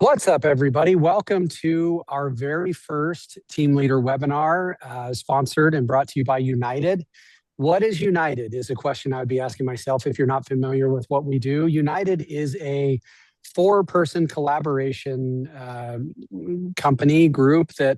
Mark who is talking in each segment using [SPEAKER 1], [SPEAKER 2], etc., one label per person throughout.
[SPEAKER 1] What's up, everybody? Welcome to our very first Team Leader webinar, sponsored and brought to you by United. What is United is a question I would be asking myself if you're not familiar with what we do. United is a four-person collaboration company group that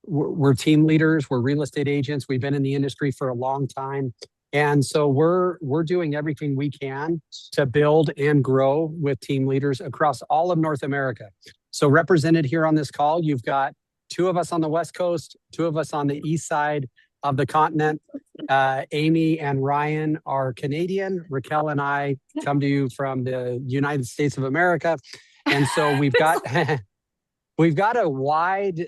[SPEAKER 1] we're team leaders, we're real estate agents, we've been in the industry for a long time. And so we're doing everything we can to build and grow with team leaders across all of North America. So represented here on this call, you've got two of us on the West Coast, two of us on the east side of the continent. Amy and Ryan are Canadian. Raquel and I come to you from the United States of America. And so we've got we've got a wide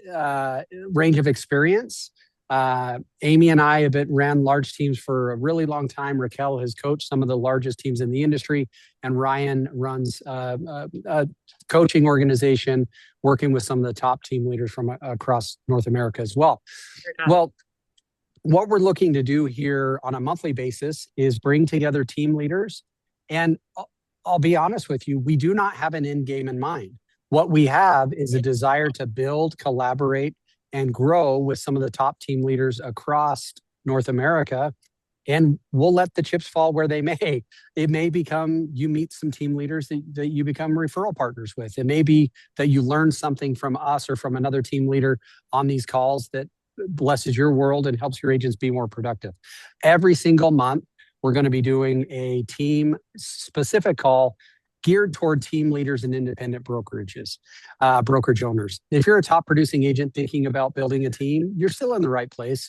[SPEAKER 1] range of experience. Amy and I have ran large teams for a really long time. Raquel has coached some of the largest teams in the industry, and Ryan runs a coaching organization working with some of the top team leaders from across North America as well. Well, what we're looking to do here on a monthly basis is bring together team leaders. And I'll be honest with you, we do not have an end game in mind. What we have is a desire to build, collaborate, and grow with some of the top team leaders across North America. And we'll let the chips fall where they may. It may become you meet some team leaders that you become referral partners with. It may be that you learn something from us or from another team leader on these calls that blesses your world and helps your agents be more productive. Every single month, we're going to be doing a team specific call geared toward team leaders and independent brokerages, brokerage owners. If you're a top producing agent thinking about building a team, you're still in the right place.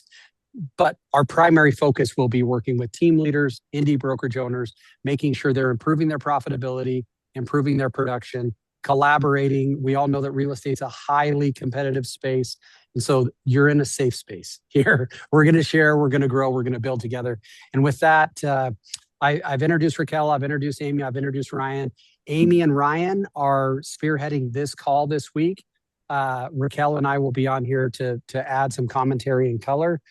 [SPEAKER 1] But our primary focus will be working with team leaders, indie brokerage owners, making sure they're improving their profitability, improving their production, collaborating. We all know that real estate's a highly competitive space. And so you're in a safe space here. We're going to share, we're going to grow, we're going to build together. And with that, I've introduced Raquel, I've introduced Amy, I've introduced Ryan. Amy and Ryan are spearheading this call this week. Raquel and I will be on here to add some commentary and color.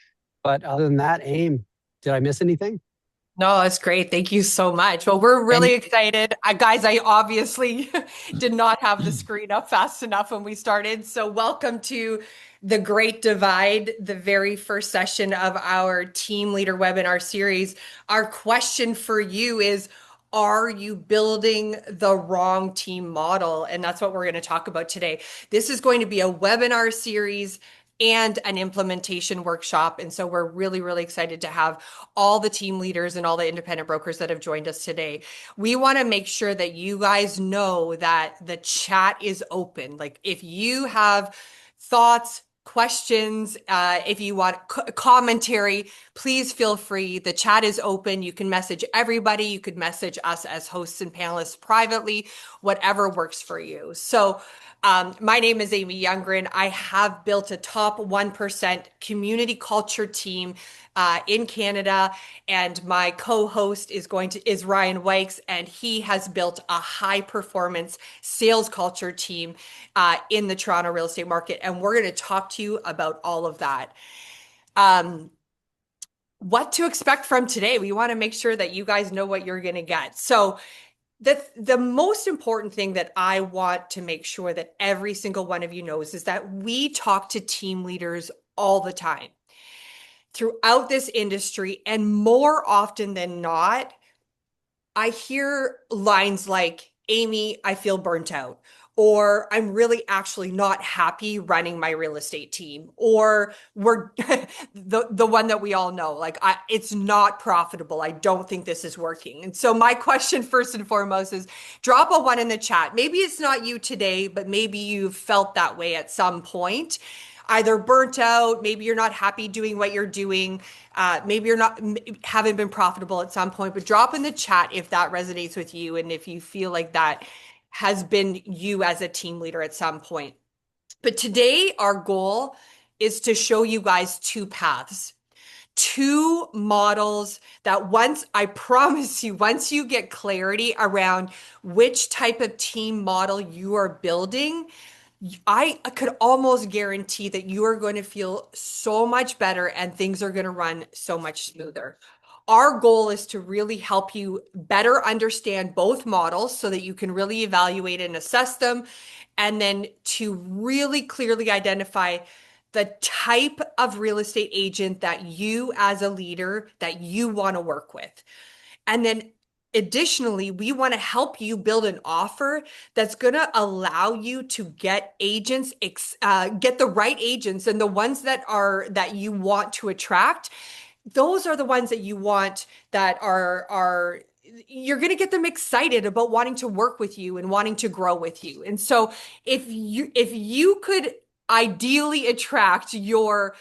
[SPEAKER 1] But other than that, Amy, did I miss anything?
[SPEAKER 2] No, that's great. Thank you so much. Well, we're really excited. Guys, I obviously did not have the screen up fast enough when we started. So welcome to the Great Divide, the very first session of our Team Leader webinar series. Our question for you is, are you building the wrong team model? And that's what we're going to talk about today. This is going to be a webinar series and an implementation workshop. And so we're really, really excited to have all the team leaders and all the independent brokers that have joined us today. We want to make sure that you guys know that the chat is open. Like if you have thoughts, questions, if you want commentary, please feel free. The chat is open. You can message everybody. You could message us as hosts and panelists privately, whatever works for you. So my name is Amy Youngren. I have built a top 1% community culture team in Canada, and my co-host is Ryan Wykes, and he has built a high performance sales culture team in the Toronto real estate market, and we're going to talk to you about all of that. What to expect from today? We want to make sure that you guys know what you're going to get. So the most important thing that I want to make sure that every single one of you knows is that we talk to team leaders all the time throughout this industry. And more often than not, I hear lines like, Amy, I feel burnt out, or I'm really actually not happy running my real estate team, or we're the one that we all know, like it's not profitable. I don't think this is working. And so my question first and foremost is drop a 1 in the chat. Maybe it's not you today, but maybe you've felt that way at some point. Either burnt out, maybe you're not happy doing what you're doing, maybe haven't been profitable at some point, but drop in the chat if that resonates with you and if you feel like that has been you as a team leader at some point. But today our goal is to show you guys two paths, two models that I promise you, once you get clarity around which type of team model you are building, I could almost guarantee that you are going to feel so much better and things are going to run so much smoother. Our goal is to really help you better understand both models so that you can really evaluate and assess them and then to really clearly identify the type of real estate agent that you as a leader that you want to work with. And then additionally, we want to help you build an offer that's going to allow you to get agents, get the right agents, and the ones that you want to attract. Those are the ones that you want that are you're going to get them excited about wanting to work with you and wanting to grow with you. And so if you could ideally attract your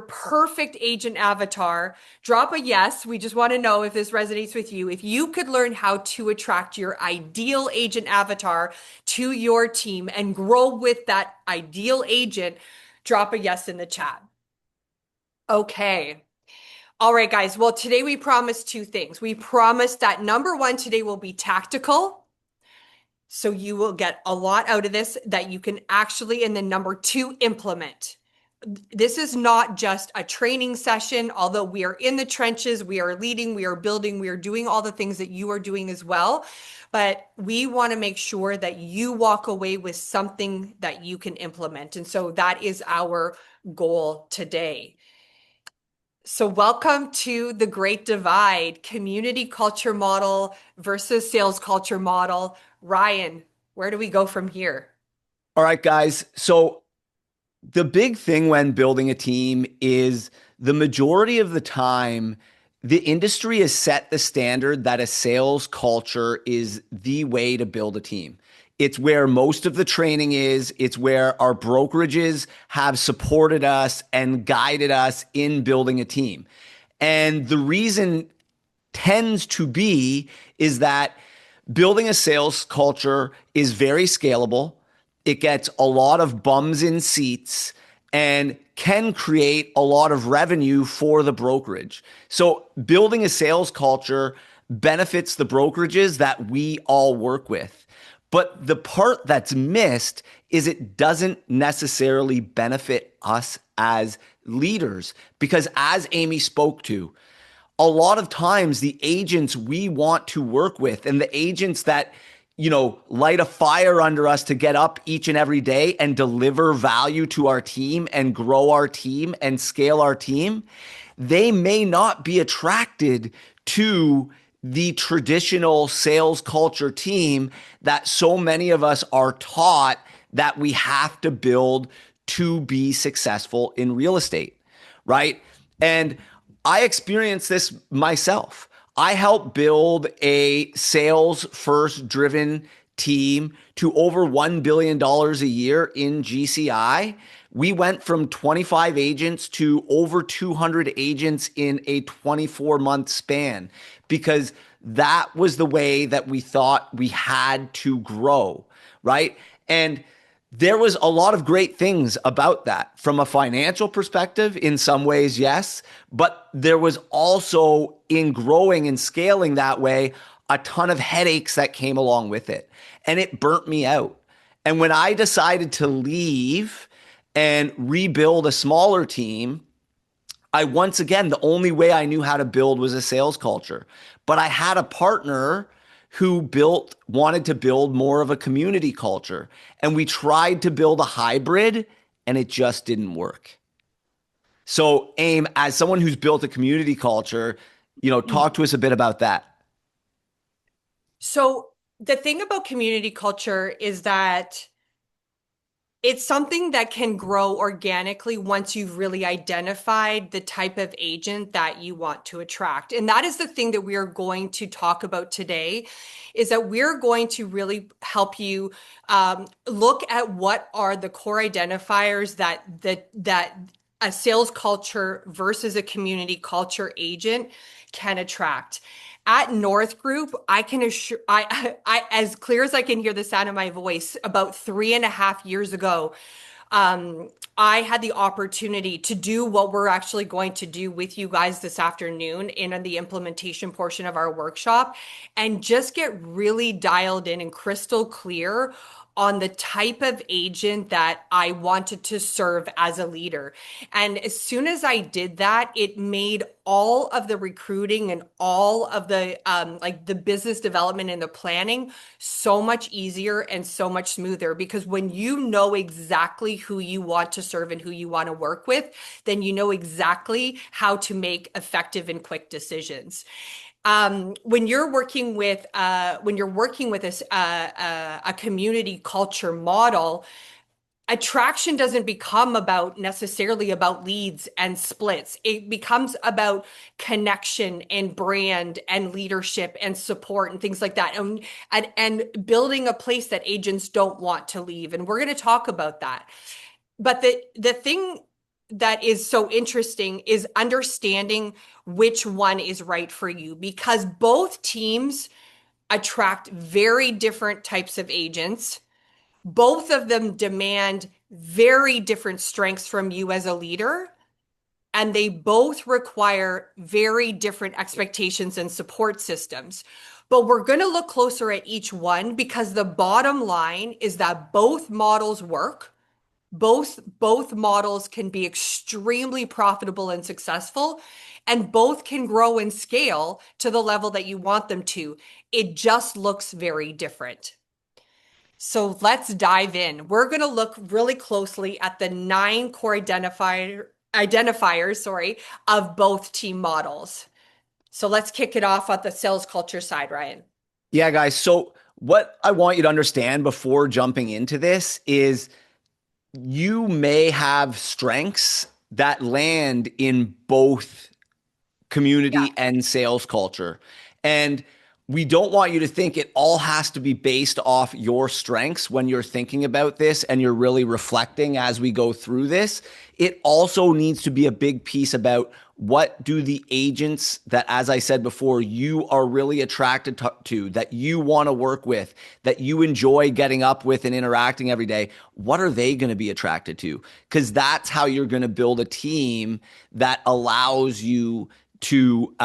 [SPEAKER 2] perfect agent avatar, drop a yes. We just want to know if this resonates with you. If you could learn how to attract your ideal agent avatar to your team and grow with that ideal agent, drop a yes in the chat. Okay. All right, guys. Well, today we promised two things. We promised that number one, today will be tactical. So you will get a lot out of this that you can actually, and then number two, implement. This is not just a training session, although we are in the trenches, we are leading, we are building, we are doing all the things that you are doing as well. But we want to make sure that you walk away with something that you can implement. And so that is our goal today. So welcome to the Great Divide, community culture model versus sales culture model. Ryan, where do we go from here?
[SPEAKER 3] All right, guys. So the big thing when building a team is the majority of the time, the industry has set the standard that a sales culture is the way to build a team. It's where most of the training is. It's where our brokerages have supported us and guided us in building a team. And the reason tends to be is that building a sales culture is very scalable. It gets a lot of bums in seats and can create a lot of revenue for the brokerage. So building a sales culture benefits the brokerages that we all work with. But the part that's missed is it doesn't necessarily benefit us as leaders because, as Amy spoke to, a lot of times the agents we want to work with and the agents that light a fire under us to get up each and every day and deliver value to our team and grow our team and scale our team, they may not be attracted to the traditional sales culture team that so many of us are taught that we have to build to be successful in real estate, right? And I experienced this myself. I helped build a sales first driven team to over $1 billion a year in GCI. We went from 25 agents to over 200 agents in a 24-month span because that was the way that we thought we had to grow, right? And there was a lot of great things about that from a financial perspective. In some ways, yes, but there was also, in growing and scaling that way, a ton of headaches that came along with it, and it burnt me out. And when I decided to leave and rebuild a smaller team, once again, the only way I knew how to build was a sales culture. But I had a partner who wanted to build more of a community culture. And we tried to build a hybrid and it just didn't work. So Aim, as someone who's built a community culture, talk to us a bit about that.
[SPEAKER 2] So the thing about community culture is that it's something that can grow organically once you've really identified the type of agent that you want to attract. And that is the thing that we are going to talk about today, is that we're going to really help you look at what are the core identifiers that a sales culture versus a community culture agent can attract. At North Group, I can assure, as clear as I can hear the sound of my voice, about 3.5 years ago, I had the opportunity to do what we're actually going to do with you guys this afternoon in the implementation portion of our workshop, and just get really dialed in and crystal clear on the type of agent that I wanted to serve as a leader. And as soon as I did that, it made all of the recruiting and all of the like the business development and the planning so much easier and so much smoother, because when you know exactly who you want to serve and who you want to work with, then you know exactly how to make effective and quick decisions. When you're working with a community culture model, attraction doesn't become about necessarily about leads and splits. It becomes about connection and brand and leadership and support and things like that, and building a place that agents don't want to leave. And we're going to talk about that. But the thing that is so interesting is understanding which one is right for you, because both teams attract very different types of agents. Both of them demand very different strengths from you as a leader, and they both require very different expectations and support systems. But we're going to look closer at each one, because the bottom line is that both models work. Both models can be extremely profitable and successful, and both can grow and scale to the level that you want them to. It just looks very different. So let's dive in. We're going to look really closely at the 9 core identifiers, of both team models. So let's kick it off at the sales culture side, Ryan.
[SPEAKER 3] Yeah, guys. So what I want you to understand before jumping into this is you may have strengths that land in both community and sales culture. And we don't want you to think it all has to be based off your strengths when you're thinking about this and you're really reflecting as we go through this. It also needs to be a big piece about what do the agents that, as I said before, you are really attracted to, that you want to work with, that you enjoy getting up with and interacting every day, what are they going to be attracted to? Because that's how you're going to build a team that allows you to,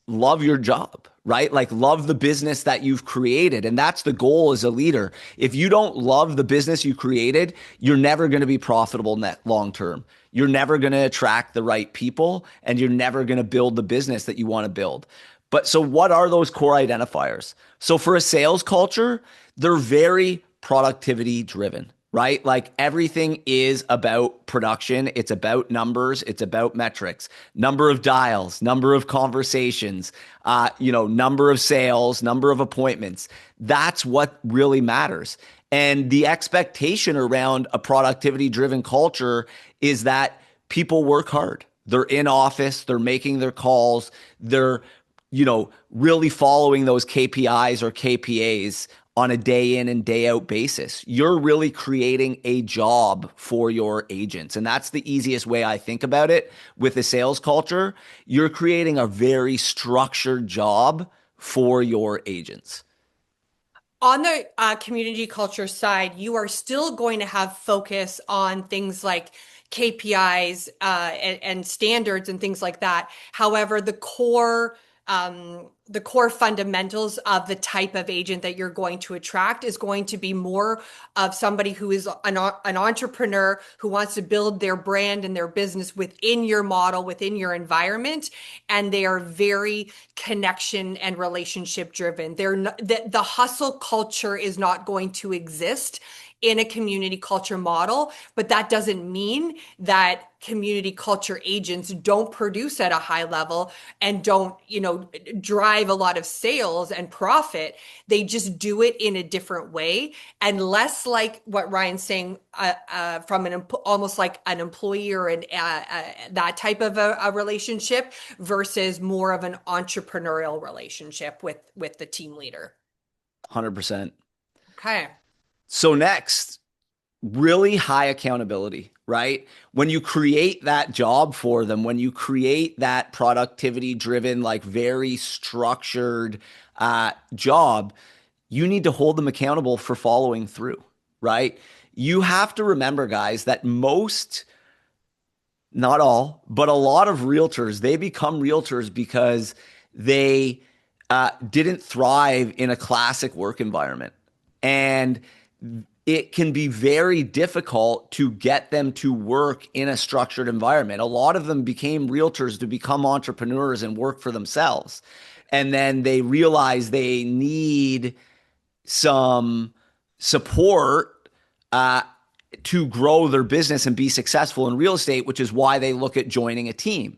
[SPEAKER 3] love your job, right? Like love the business that you've created. And that's the goal as a leader. If you don't love the business you created, you're never going to be profitable net long term. You're never going to attract the right people, and you're never going to build the business that you want to build. But so what are those core identifiers? So for a sales culture, they're very productivity driven, right? Like everything is about production. It's about numbers. It's about metrics, number of dials, number of conversations, number of sales, number of appointments. That's what really matters. And the expectation around a productivity driven culture is that people work hard. They're in office, they're making their calls, they're, really following those KPIs or KPAs on a day in and day out basis. You're really creating a job for your agents. And that's the easiest way I think about it with a sales culture. You're creating a very structured job for your agents.
[SPEAKER 2] On the community culture side, you are still going to have focus on things like KPIs and standards and things like that. However, the core fundamentals of the type of agent that you're going to attract is going to be more of somebody who is an entrepreneur who wants to build their brand and their business within your model, within your environment, and they are very connection and relationship driven. The hustle culture is not going to exist in a community culture model, but that doesn't mean that community culture agents don't produce at a high level and don't, drive a lot of sales and profit. They just do it in a different way, and less like what Ryan's saying, from almost like an employee or that type of a relationship versus more of an entrepreneurial relationship with the team leader.
[SPEAKER 3] 100%.
[SPEAKER 2] Okay.
[SPEAKER 3] So next, really high accountability, right? When you create that job for them, when you create that productivity driven, like very structured job, you need to hold them accountable for following through, right? You have to remember, guys, that most, not all, but a lot of realtors, they become realtors because they didn't thrive in a classic work environment. And it can be very difficult to get them to work in a structured environment. A lot of them became realtors to become entrepreneurs and work for themselves. And then they realize they need some support uh, to grow their business and be successful in real estate, which is why they look at joining a team.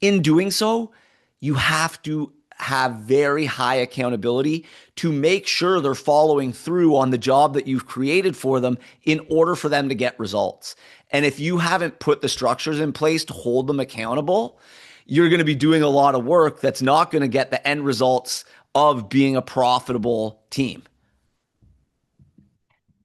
[SPEAKER 3] In doing so, you have to have very high accountability to make sure they're following through on the job that you've created for them in order for them to get results. And if you haven't put the structures in place to hold them accountable, you're going to be doing a lot of work that's not going to get the end results of being a profitable team.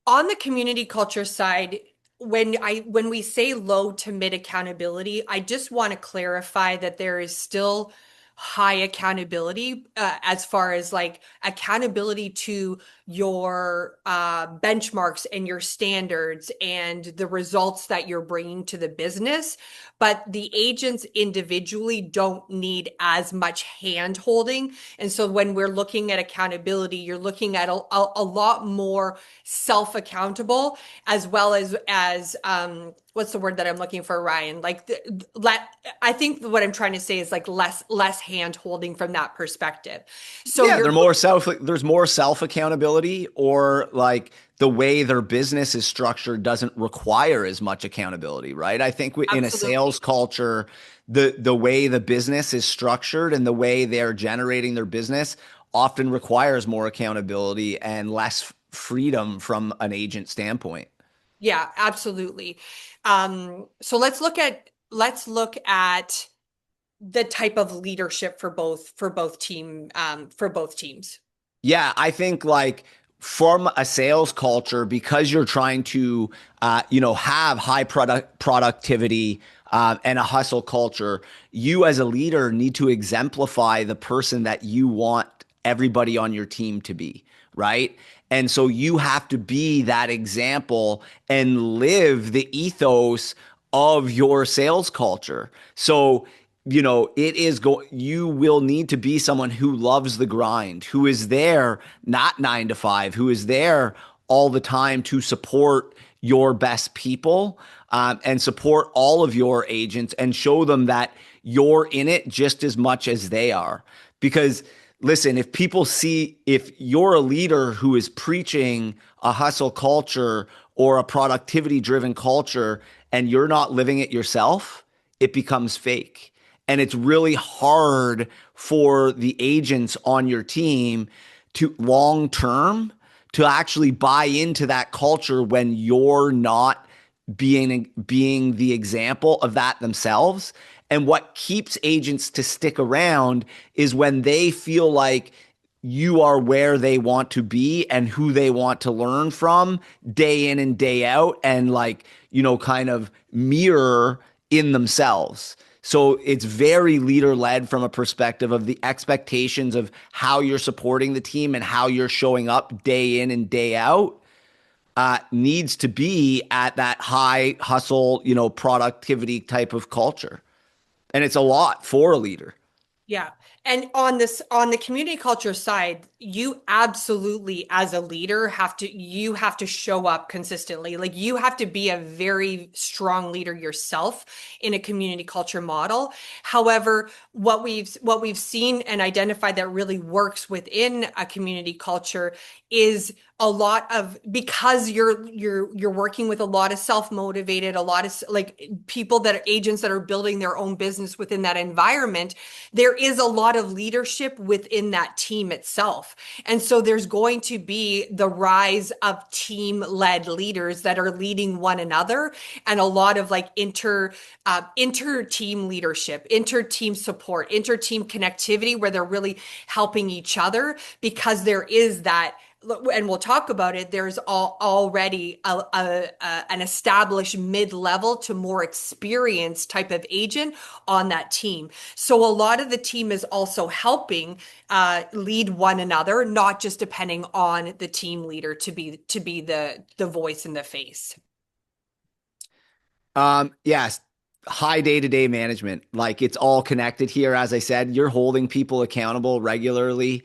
[SPEAKER 2] On the community culture side, when we say low to mid accountability, I just want to clarify that there is still high accountability, as far as like accountability to your benchmarks and your standards and the results that you're bringing to the business. But the agents individually don't need as much hand holding. And so when we're looking at accountability, you're looking at a lot more self accountable, as well as what's the word that I'm looking for, Ryan? Like I think what I'm trying to say is like less hand holding from that perspective. So
[SPEAKER 3] Yeah,
[SPEAKER 2] you're
[SPEAKER 3] there's more self accountability, or like the way their business is structured doesn't require as much accountability, right? I think in a
[SPEAKER 2] absolutely.
[SPEAKER 3] sales culture, the way the business is structured and the way they're generating their business often requires more accountability and less freedom from an agent standpoint.
[SPEAKER 2] Yeah, absolutely. So let's look at the type of leadership for both teams.
[SPEAKER 3] Yeah, I think like from a sales culture, because you're trying to, have high productivity and a hustle culture, you as a leader need to exemplify the person that you want everybody on your team to be, right? And so you have to be that example and live the ethos of your sales culture. So you will need to be someone who loves the grind, who is there not 9 to 5, who is there all the time to support your best people, and support all of your agents and show them that you're in it just as much as they are. Because listen, if you're a leader who is preaching a hustle culture or a productivity driven culture and you're not living it yourself, it becomes fake. And it's really hard for the agents on your team to long term to actually buy into that culture when you're not being the example of that themselves. And what keeps agents to stick around is when they feel like you are where they want to be and who they want to learn from day in and day out, and like, kind of mirror in themselves. So it's very leader led from a perspective of the expectations of how you're supporting the team and how you're showing up day in and day out, needs to be at that high hustle, productivity type of culture. And it's a lot for a leader.
[SPEAKER 2] Yeah. And on the community culture side, you absolutely as a leader you have to show up consistently. Like you have to be a very strong leader yourself in a community culture model. However, what we've seen and identified that really works within a community culture is a lot of, because you're working with a lot of self-motivated, a lot of like people that are agents that are building their own business within that environment. There is a lot of leadership within that team itself. And so there's going to be the rise of team-led leaders that are leading one another, and a lot of like inter-team leadership, inter-team support, inter-team connectivity, where they're really helping each other, because there is that, and we'll talk about it, there's already an established mid-level to more experienced type of agent on that team. So a lot of the team is also helping lead one another, not just depending on the team leader to be the voice and the face.
[SPEAKER 3] Yes, high day-to-day management. Like it's all connected here. As I said, you're holding people accountable regularly.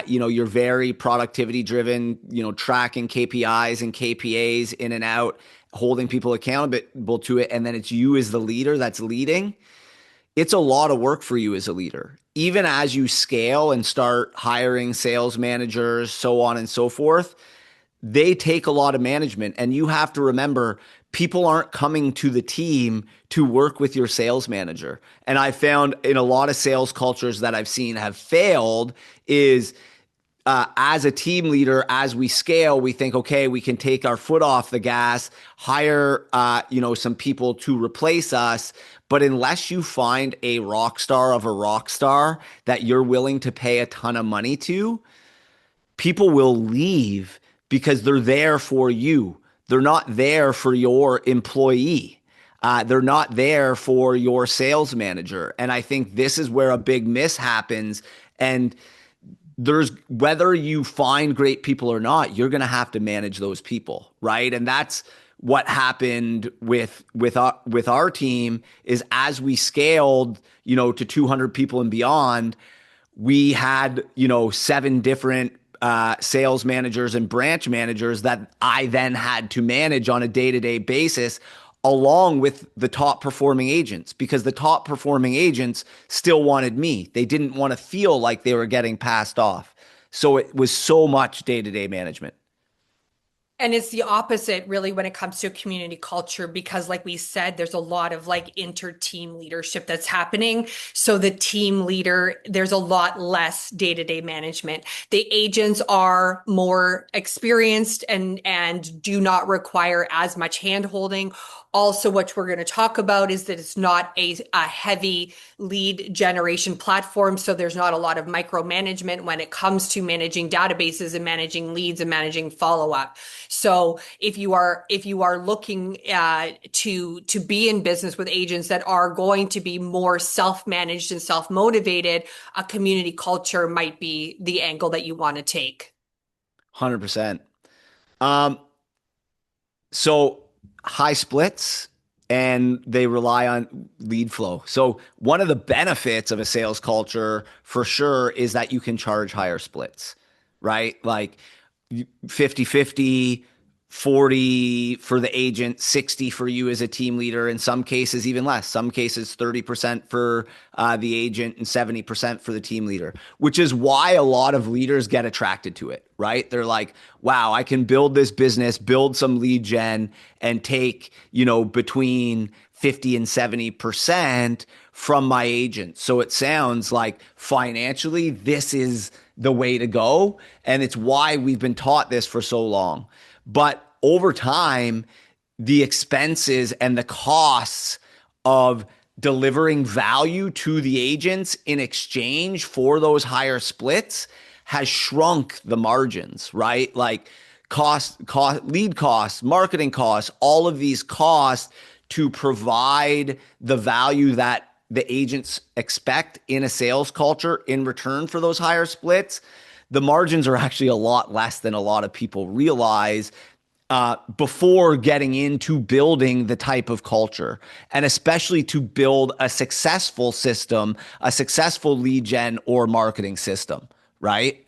[SPEAKER 3] You're very productivity driven, tracking KPIs and KPAs in and out, holding people accountable to it. And then it's you as the leader that's leading. It's a lot of work for you as a leader. Even as you scale and start hiring sales managers, so on and so forth, they take a lot of management. And you have to remember, people aren't coming to the team to work with your sales manager. And I found in a lot of sales cultures that I've seen have failed is as a team leader, as we scale, we think, okay, we can take our foot off the gas, hire, some people to replace us. But unless you find a rock star of a rock star that you're willing to pay a ton of money to, people will leave because they're there for you. They're not there for your employee. They're not there for your sales manager. And I think this is where a big miss happens. And there's, whether you find great people or not, you're going to have to manage those people, right? And that's what happened with our team. Is as we scaled, to 200 people and beyond, we had 7 different sales managers and branch managers that I then had to manage on a day-to-day basis, along with the top performing agents, because the top performing agents still wanted me. They didn't want to feel like they were getting passed off. So it was so much day-to-day management.
[SPEAKER 2] And it's the opposite really when it comes to community culture, because like we said, there's a lot of like inter-team leadership that's happening. So the team leader, there's a lot less day-to-day management. The agents are more experienced and do not require as much hand-holding. Also, what we're going to talk about is that it's not a heavy lead generation platform. So there's not a lot of micromanagement when it comes to managing databases and managing leads and managing follow-up. So if you are looking to be in business with agents that are going to be more self-managed and self-motivated, a community culture might be the angle that you want to take.
[SPEAKER 3] 100%. So high splits, and they rely on lead flow. So one of the benefits of a sales culture for sure is that you can charge higher splits, right? Like 50-50, 40 for the agent, 60 for you as a team leader, in some cases even less. Some cases 30% for the agent and 70% for the team leader, which is why a lot of leaders get attracted to it, right? They're like, wow, I can build this business, build some lead gen, and take, between 50 and 70% from my agent. So it sounds like financially, this is the way to go. And it's why we've been taught this for so long. But over time, the expenses and the costs of delivering value to the agents in exchange for those higher splits has shrunk the margins, right? Like lead costs, marketing costs, all of these costs to provide the value that the agents expect in a sales culture in return for those higher splits. The margins are actually a lot less than a lot of people realize before getting into building the type of culture, and especially to build a successful system, a successful lead gen or marketing system, right?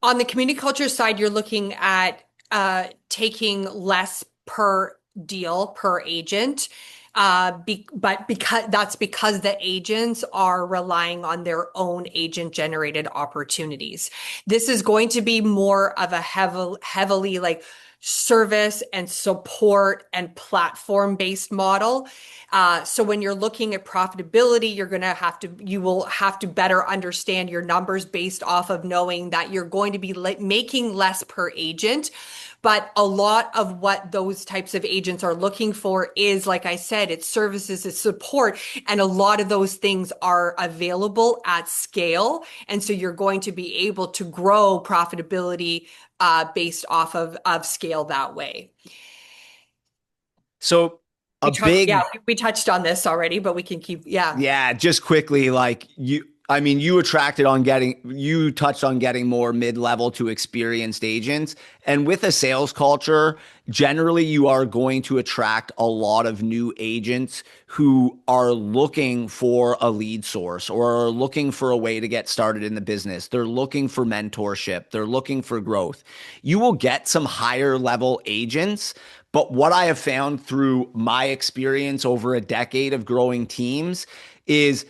[SPEAKER 2] On the community culture side, you're looking at taking less per deal per agent. But because the agents are relying on their own agent generated opportunities. This is going to be more of a heavily like service and support and platform based model. So when you're looking at profitability, you will have to better understand your numbers based off of knowing that you're going to be making less per agent. But a lot of what those types of agents are looking for is, like I said, it's services, it's support. And a lot of those things are available at scale. And so you're going to be able to grow profitability based off of scale that way.
[SPEAKER 3] So
[SPEAKER 2] We touched on this already, but we can keep,
[SPEAKER 3] yeah, just quickly, like I mean, you touched on getting more mid-level to experienced agents. And with a sales culture, generally you are going to attract a lot of new agents who are looking for a lead source or are looking for a way to get started in the business. They're looking for mentorship. They're looking for growth. You will get some higher level agents, but what I have found through my experience over a decade of growing teams is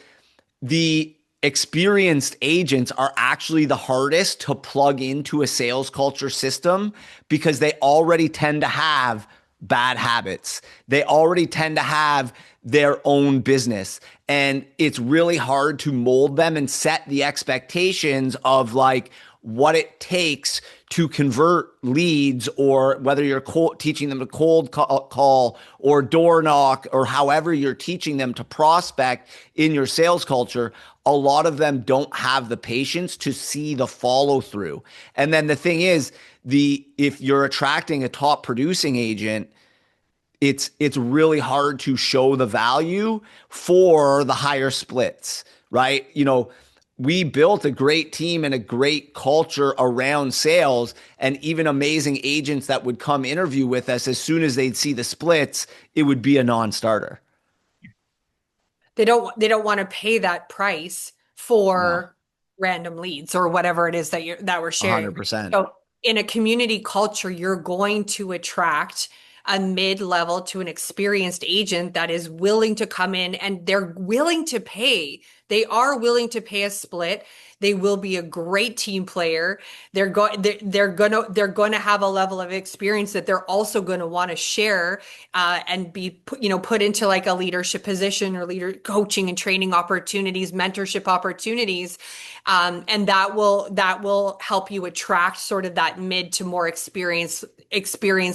[SPEAKER 3] the experienced agents are actually the hardest to plug into a sales culture system because they already tend to have bad habits. They already tend to have their own business. And it's really hard to mold them and set the expectations of like what it takes to convert leads, or whether you're teaching them to cold call or door knock, or however you're teaching them to prospect in your sales culture. A lot of them don't have the patience to see the follow through. And then the thing is, if you're attracting a top producing agent, it's really hard to show the value for the higher splits, right? We built a great team and a great culture around sales, and even amazing agents that would come interview with us, as soon as they'd see the splits, it would be a non-starter.
[SPEAKER 2] They don't want to pay that price
[SPEAKER 3] No,
[SPEAKER 2] for random leads or whatever it is that we're sharing.
[SPEAKER 3] 100%.
[SPEAKER 2] So in a community culture, you're going to attract a mid-level to an experienced agent that is willing to come in, and they're willing to pay. They are willing to pay a split. They will be a great team player. They're going to have a level of experience that they're also going to want to share, and be put into like a leadership position or leader coaching and training opportunities, mentorship opportunities, and that will help you attract sort of that mid to more experience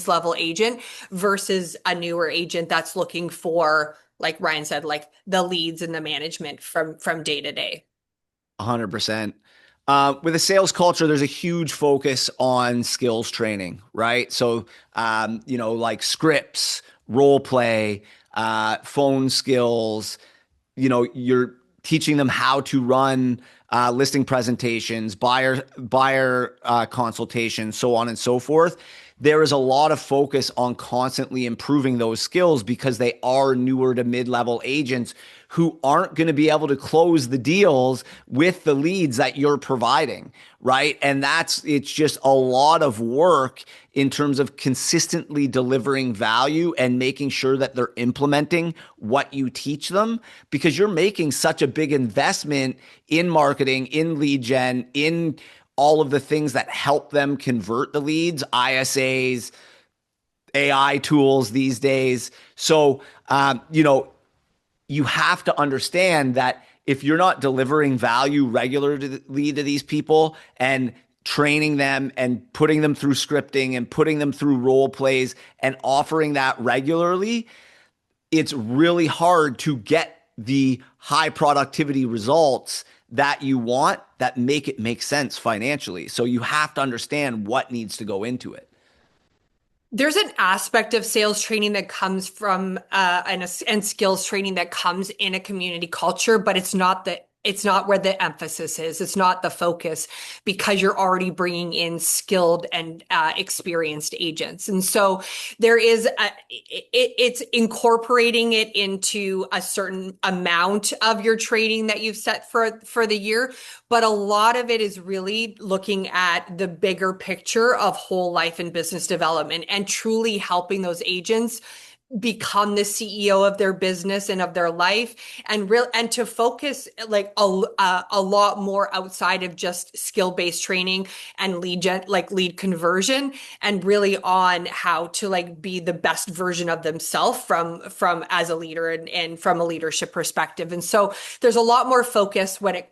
[SPEAKER 2] level agent versus a newer agent that's looking for, like Ryan said, like the leads and the management from day to day.
[SPEAKER 3] 100%. With a sales culture, there's a huge focus on skills training, right? So, like scripts, role play, phone skills. You're teaching them how to run listing presentations, buyer consultations, so on and so forth. There is a lot of focus on constantly improving those skills because they are newer to mid-level agents who aren't going to be able to close the deals with the leads that you're providing, right? And it's just a lot of work in terms of consistently delivering value and making sure that they're implementing what you teach them, because you're making such a big investment in marketing, in lead gen, in all of the things that help them convert the leads, ISAs, AI tools these days. So, you have to understand that if you're not delivering value regularly to these people and training them and putting them through scripting and putting them through role plays and offering that regularly, it's really hard to get the high productivity results that you want that make it make sense financially. So you have to understand what needs to go into it.
[SPEAKER 2] There's an aspect of sales training that comes from and skills training that comes in a community culture, but it's not where the emphasis is. It's not the focus, because you're already bringing in skilled and experienced agents. And so it's incorporating it into a certain amount of your training that you've set for the year. But a lot of it is really looking at the bigger picture of whole life and business development and truly helping those agents become the CEO of their business and of their life, and to focus like a lot more outside of just skill-based training and lead conversion, and really on how to like be the best version of themselves from as a leader and from a leadership perspective. And so there's a lot more focus when it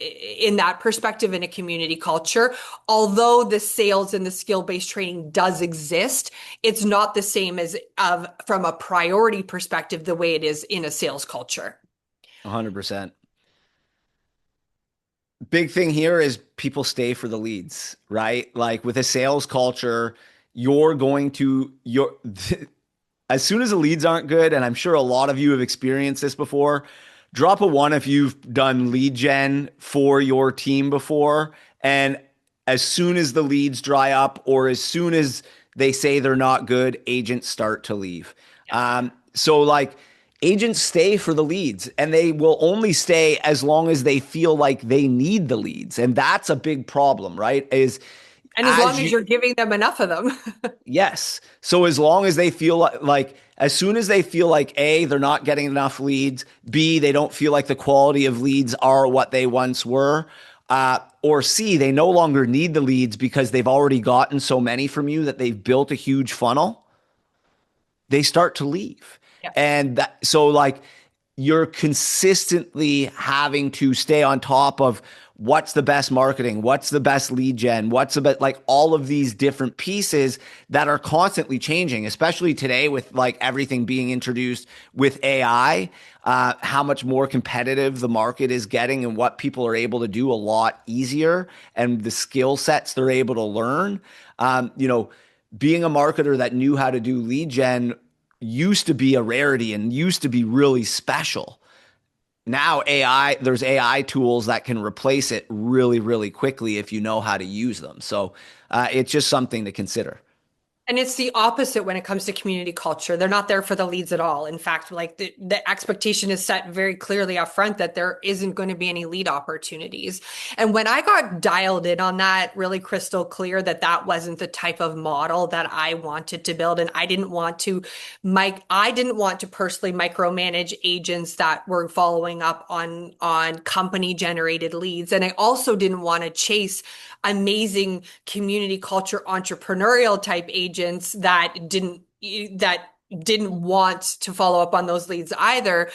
[SPEAKER 2] in that perspective in a community culture. Although the sales and the skill-based training does exist, it's not the same as from a priority perspective the way it is in a sales culture.
[SPEAKER 3] 100%. Big thing here is people stay for the leads, right? Like with a sales culture, you're going to as soon as the leads aren't good, and I'm sure a lot of you have experienced this before, drop a one if you've done lead gen for your team before. And as soon as the leads dry up or as soon as they say they're not good, agents start to leave. So like agents stay for the leads and they will only stay as long as they feel like they need the leads. And that's a big problem, right?
[SPEAKER 2] And as long as you're giving them enough of them.
[SPEAKER 3] Yes. So as long as they feel like, as soon as they feel like A, they're not getting enough leads, B, they don't feel like the quality of leads are what they once were, or C, they no longer need the leads because they've already gotten so many from you that they've built a huge funnel, they start to leave. Yeah. And so like you're consistently having to stay on top of what's the best marketing, what's the best lead gen, what's the best, like all of these different pieces that are constantly changing, especially today with like everything being introduced with AI, how much more competitive the market is getting and what people are able to do a lot easier and the skill sets they're able to learn. Being a marketer that knew how to do lead gen used to be a rarity and used to be really special. Now there's AI tools that can replace it really, really quickly if you know how to use them. So it's just something to consider.
[SPEAKER 2] And it's the opposite when it comes to community culture. They're not there for the leads at all. In fact, like the expectation is set very clearly up front that there isn't going to be any lead opportunities. And when I got dialed in on that, really crystal clear that that wasn't the type of model that I wanted to build. And I didn't want to personally micromanage agents that were following up on company generated leads. And I also didn't want to chase amazing community culture entrepreneurial type agents that didn't want to follow up on those leads either.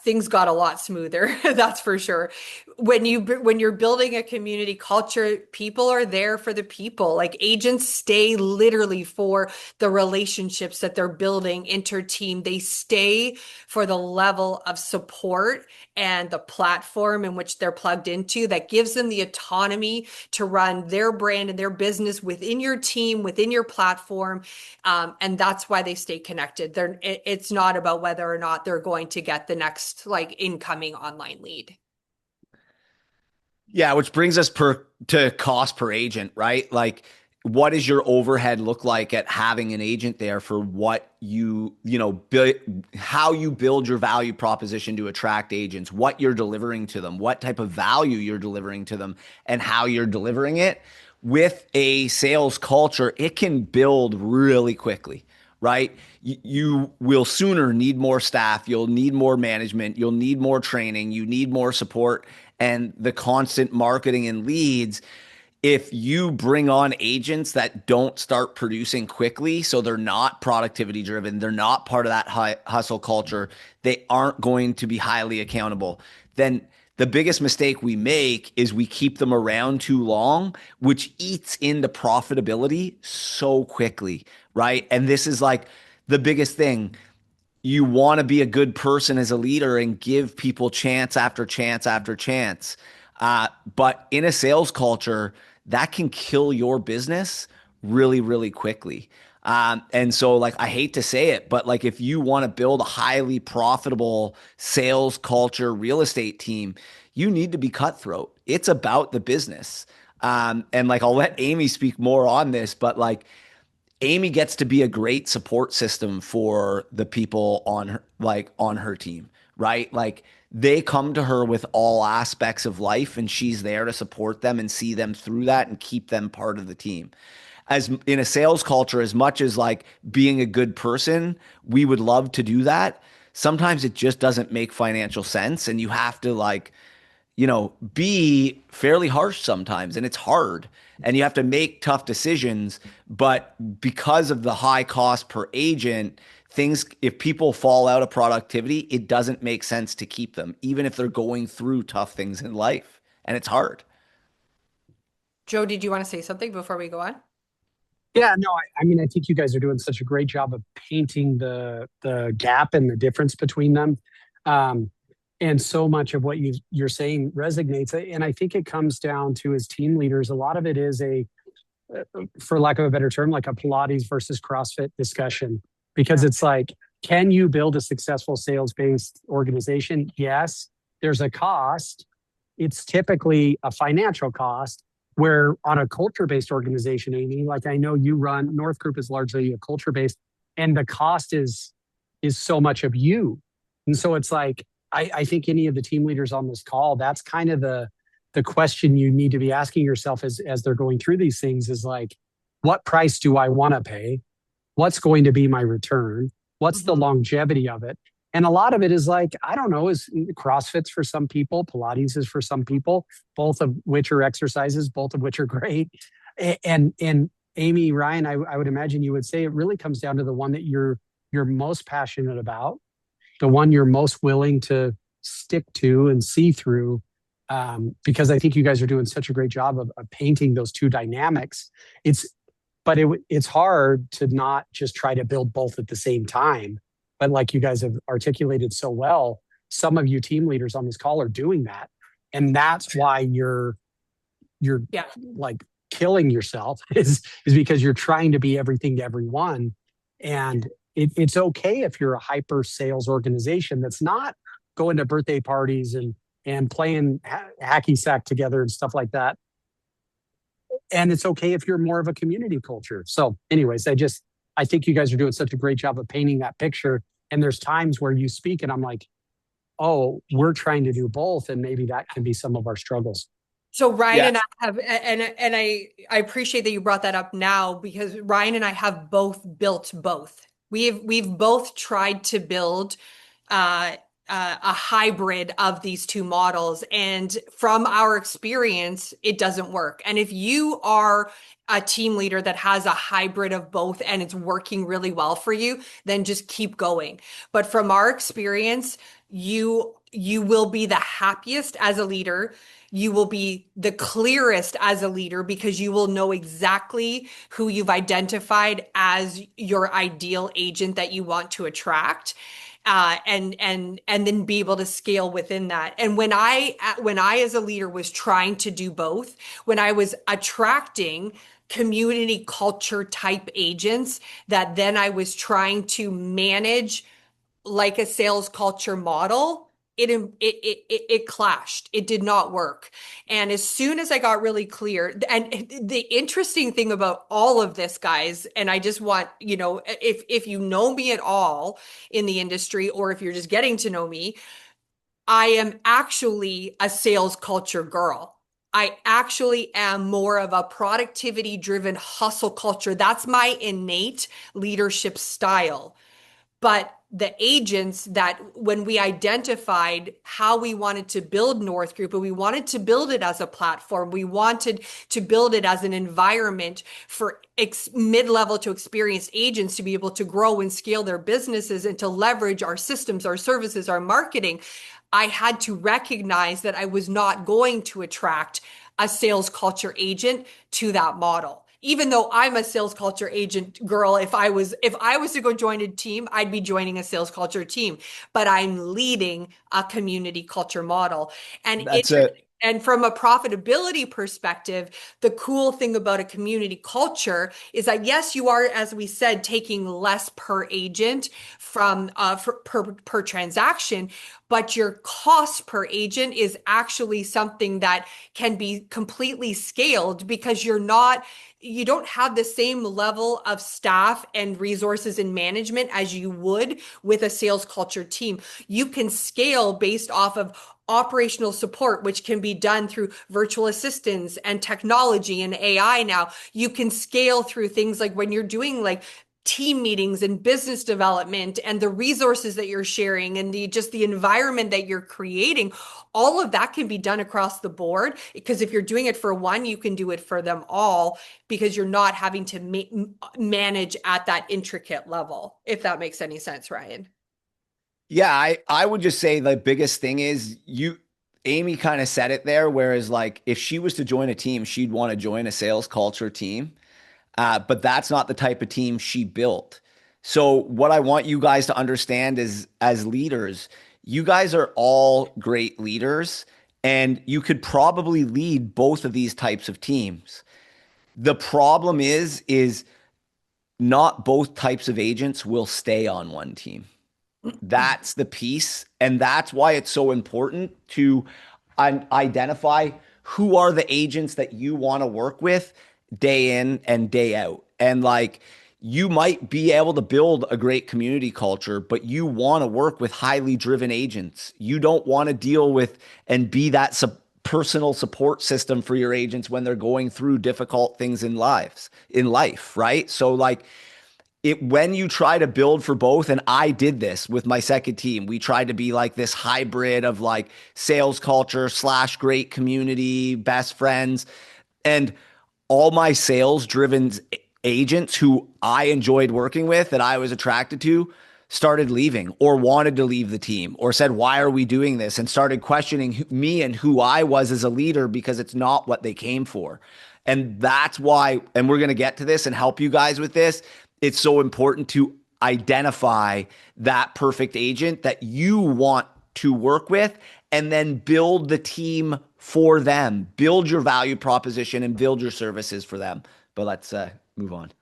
[SPEAKER 2] Things got a lot smoother, that's for sure. When you're building a community culture, people are there for the people. Like agents stay literally for the relationships that they're building inter-team. They stay for the level of support and the platform in which they're plugged into that gives them the autonomy to run their brand and their business within your team, within your platform. And that's why they stay connected. It's not about whether or not they're going to get the next like incoming online lead.
[SPEAKER 3] Yeah, which brings us to cost per agent, right? Like, what does your overhead look like at having an agent there for what how you build your value proposition to attract agents, what you're delivering to them, what type of value you're delivering to them, and how you're delivering it. With a sales culture, it can build really quickly, right? You will sooner need more staff. You'll need more management. You'll need more training. You need more support and the constant marketing and leads. If you bring on agents that don't start producing quickly, so they're not productivity driven, they're not part of that hustle culture, they aren't going to be highly accountable, then the biggest mistake we make is we keep them around too long, which eats into profitability so quickly, right? And this is like the biggest thing. You want to be a good person as a leader and give people chance after chance after chance. But in a sales culture, that can kill your business really, really quickly. And so like, I hate to say it, but like if you want to build a highly profitable sales culture real estate team, you need to be cutthroat. It's about the business. And like, I'll let Amy speak more on this, but like Amy gets to be a great support system for the people on her team, right? Like they come to her with all aspects of life and she's there to support them and see them through that and keep them part of the team. As in a sales culture, as much as like being a good person, we would love to do that. Sometimes it just doesn't make financial sense and you have to like, be fairly harsh sometimes, and it's hard and you have to make tough decisions. But because of the high cost per agent, if people fall out of productivity, it doesn't make sense to keep them, even if they're going through tough things in life, and it's hard.
[SPEAKER 2] Joe, did you want to say something before we go on?
[SPEAKER 1] Yeah, no, I mean, I think you guys are doing such a great job of painting the gap and the difference between them. And so much of what you're saying resonates. And I think it comes down to, as team leaders, a lot of it is for lack of a better term, like a Pilates versus CrossFit discussion. Because it's like Can you build a successful sales-based organization? Yes. There's a cost. It's typically a financial cost, where on a culture-based organization, Amy, like I know you run, North Group is largely a culture-based, and the cost is so much of you. And so it's like, I think any of the team leaders on this call, that's kind of the question you need to be asking yourself as they're going through these things is like, what price do I want to pay? What's going to be my return? What's the longevity of it? And a lot of it is like, I don't know, is CrossFit's for some people, Pilates is for some people, both of which are exercises, both of which are great. And Amy, Ryan, I would imagine you would say it really comes down to the one that you're most passionate about, the one you're most willing to stick to and see through. Because I think you guys are doing such a great job of painting those two dynamics. It's hard to not just try to build both at the same time. But like you guys have articulated so well, some of you team leaders on this call are doing that. And that's why you're
[SPEAKER 2] Yeah.
[SPEAKER 1] like killing yourself is because you're trying to be everything to everyone. And it's okay if you're a hyper sales organization that's not going to birthday parties and playing hacky sack together and stuff like that. And it's okay if you're more of a community culture. So anyways, I think you guys are doing such a great job of painting that picture. And there's times where you speak and I'm like, oh, we're trying to do both. And maybe that can be some of our struggles.
[SPEAKER 2] So Ryan
[SPEAKER 3] Yeah.
[SPEAKER 2] and I have, and I appreciate that you brought that up now, because Ryan and I have both built both. We've both tried to build a hybrid of these two models, and from our experience, it doesn't work. And if you are a team leader that has a hybrid of both and it's working really well for you, then just keep going. But from our experience, you will be the happiest as a leader. You will be the clearest as a leader because you will know exactly who you've identified as your ideal agent that you want to attract. And then be able to scale within that. And when I as a leader was trying to do both, when I was attracting community culture type agents that then I was trying to manage like a sales culture model, it clashed. It did not work. And as soon as I got really clear, and the interesting thing about all of this, guys, and I just want, if you know me at all in the industry, or if you're just getting to know me, I am actually a sales culture girl. I actually am more of a productivity driven hustle culture. That's my innate leadership style. But the agents that when we identified how we wanted to build North Group, and we wanted to build it as a platform, we wanted to build it as an environment for mid-level to experienced agents to be able to grow and scale their businesses and to leverage our systems, our services, our marketing. I had to recognize that I was not going to attract a sales culture agent to that model. Even though I'm a sales culture agent girl, if I was to go join a team, I'd be joining a sales culture team, but I'm leading a community culture model. And
[SPEAKER 3] That's it.
[SPEAKER 2] and from a profitability perspective, the cool thing about a community culture is that yes, you are, as we said, taking less per agent from per transaction, but your cost per agent is actually something that can be completely scaled because you don't have the same level of staff and resources and management as you would with a sales culture team. You can scale based off of operational support, which can be done through virtual assistants and technology and AI now. You can scale through things like when you're doing like team meetings and business development and the resources that you're sharing and the environment that you're creating. All of that can be done across the board, because if you're doing it for one, you can do it for them all, because you're not having to manage at that intricate level, if that makes any sense, Ryan.
[SPEAKER 3] Yeah, I would just say the biggest thing is Amy kind of said it there, whereas like if she was to join a team, she'd want to join a sales culture team. But that's not the type of team she built. So what I want you guys to understand is, as leaders, you guys are all great leaders, and you could probably lead both of these types of teams. The problem is not both types of agents will stay on one team. That's the piece. And that's why it's so important to identify who are the agents that you want to work with day in and day out. And like, you might be able to build a great community culture, but you want to work with highly driven agents. You don't want to deal with and be that personal support system for your agents when they're going through difficult things in life, right? So like, when you try to build for both, and I did this with my second team, we tried to be like this hybrid of like sales culture / great community, best friends. And all my sales driven agents who I enjoyed working with, that I was attracted to, started leaving or wanted to leave the team or said, why are we doing this? And started questioning me and who I was as a leader, because it's not what they came for. And that's why, and we're going to get to this and help you guys with this, it's so important to identify that perfect agent that you want to work with, and then build the team for them, build your value proposition and build your services for them. But let's move on.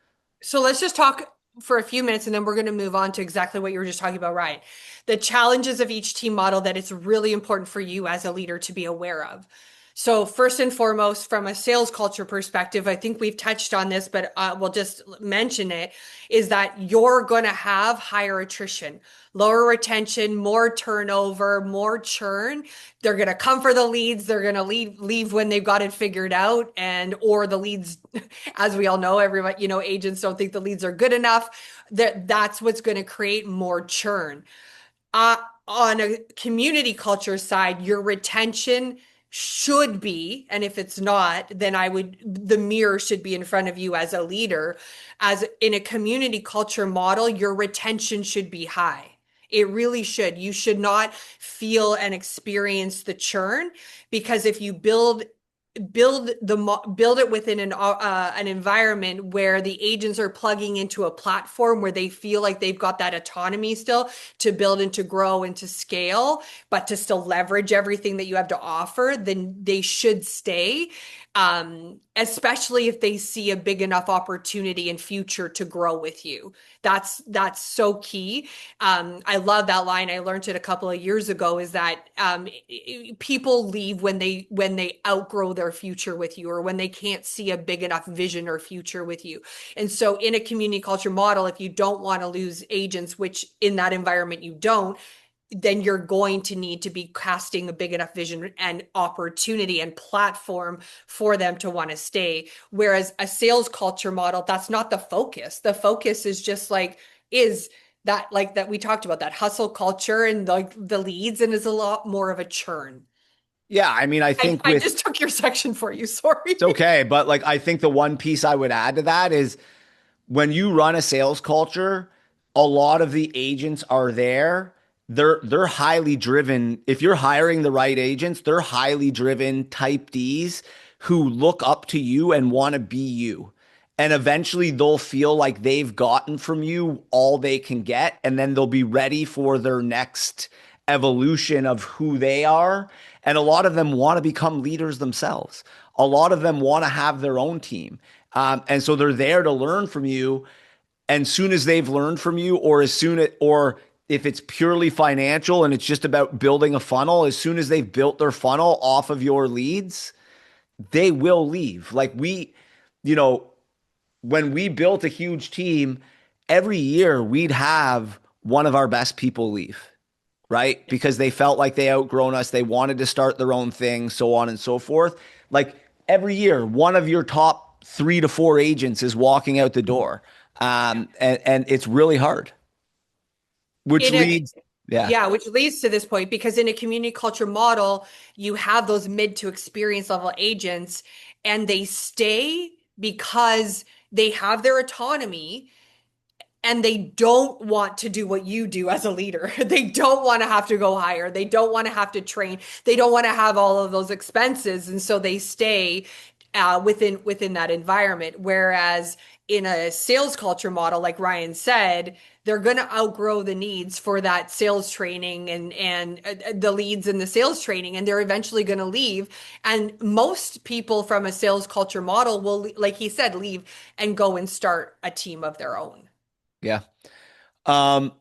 [SPEAKER 2] So let's just talk for a few minutes and then we're going to move on to exactly what you were just talking about, Ryan. The challenges of each team model that it's really important for you as a leader to be aware of. So first and foremost, from a sales culture perspective, I think we've touched on this, but we'll just mention it, is that you're going to have higher attrition, lower retention, more turnover, more churn. They're going to come for the leads. They're going to leave when they've got it figured out, and or the leads, as we all know, everyone, agents don't think the leads are good enough. That's what's going to create more churn. On a community culture side, your retention should be, and if it's not, then the mirror should be in front of you as a leader. As in a community culture model, your retention should be high. It really should. You should not feel and experience the churn, because if you build it within an environment where the agents are plugging into a platform where they feel like they've got that autonomy still to build and to grow and to scale, but to still leverage everything that you have to offer, then they should stay. Especially if they see a big enough opportunity in future to grow with you. That's so key. I love that line. I learned it a couple of years ago, is that people leave when they outgrow their future with you, or when they can't see a big enough vision or future with you. And so in a community culture model, if you don't want to lose agents, which in that environment you don't, then you're going to need to be casting a big enough vision and opportunity and platform for them to want to stay. Whereas a sales culture model, that's not the focus. The focus is just is that that we talked about, that hustle culture and like the leads, and is a lot more of a churn.
[SPEAKER 3] Yeah, I mean, I think
[SPEAKER 2] I just took your section for you. Sorry.
[SPEAKER 3] it's okay, but like, I think the one piece I would add to that is, when you run a sales culture, a lot of the agents are there. They're highly driven. If you're hiring the right agents, they're highly driven type Ds who look up to you and want to be you. And eventually they'll feel like they've gotten from you all they can get, and then they'll be ready for their next evolution of who they are. And a lot of them want to become leaders themselves. A lot of them want to have their own team. And so they're there to learn from you. And soon as they've learned from you, or if it's purely financial and it's just about building a funnel, as soon as they've built their funnel off of your leads, they will leave. Like you know, when we built a huge team, every year we'd have one of our best people leave, right? Because they felt like they outgrown us. They wanted to start their own thing, so on and so forth. Like, every year, one of your top 3 to 4 agents is walking out the door. And it's really hard, which leads, yeah.
[SPEAKER 2] Yeah, which leads to this point, because in a community culture model, you have those mid to experience level agents, and they stay because they have their autonomy and they don't want to do what you do as a leader. They don't want to have to go higher. They don't want to have to train. They don't want to have all of those expenses. And so they stay within that environment. Whereas in a sales culture model, like Ryan said, they're going to outgrow the needs for that sales training and the leads and the sales training, and they're eventually going to leave. And most people from a sales culture model will, like he said, leave and go and start a team of their own.
[SPEAKER 3] Yeah. Um,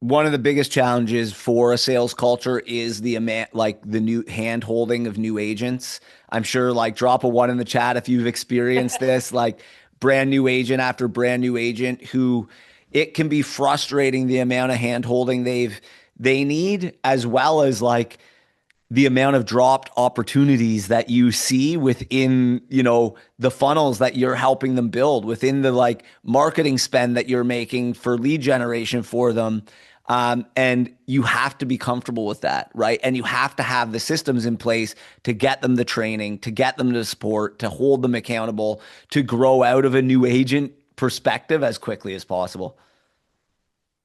[SPEAKER 3] One of the biggest challenges for a sales culture is the amount, like the new hand holding of new agents. I'm sure, like, drop a one in the chat if you've experienced this, like brand new agent after brand new agent who it can be frustrating the amount of hand holding they need, as well as like the amount of dropped opportunities that you see within, the funnels that you're helping them build, within the like marketing spend that you're making for lead generation for them. And you have to be comfortable with that, right? And you have to have the systems in place to get them the training, to get them the support, to hold them accountable, to grow out of a new agent perspective as quickly as possible.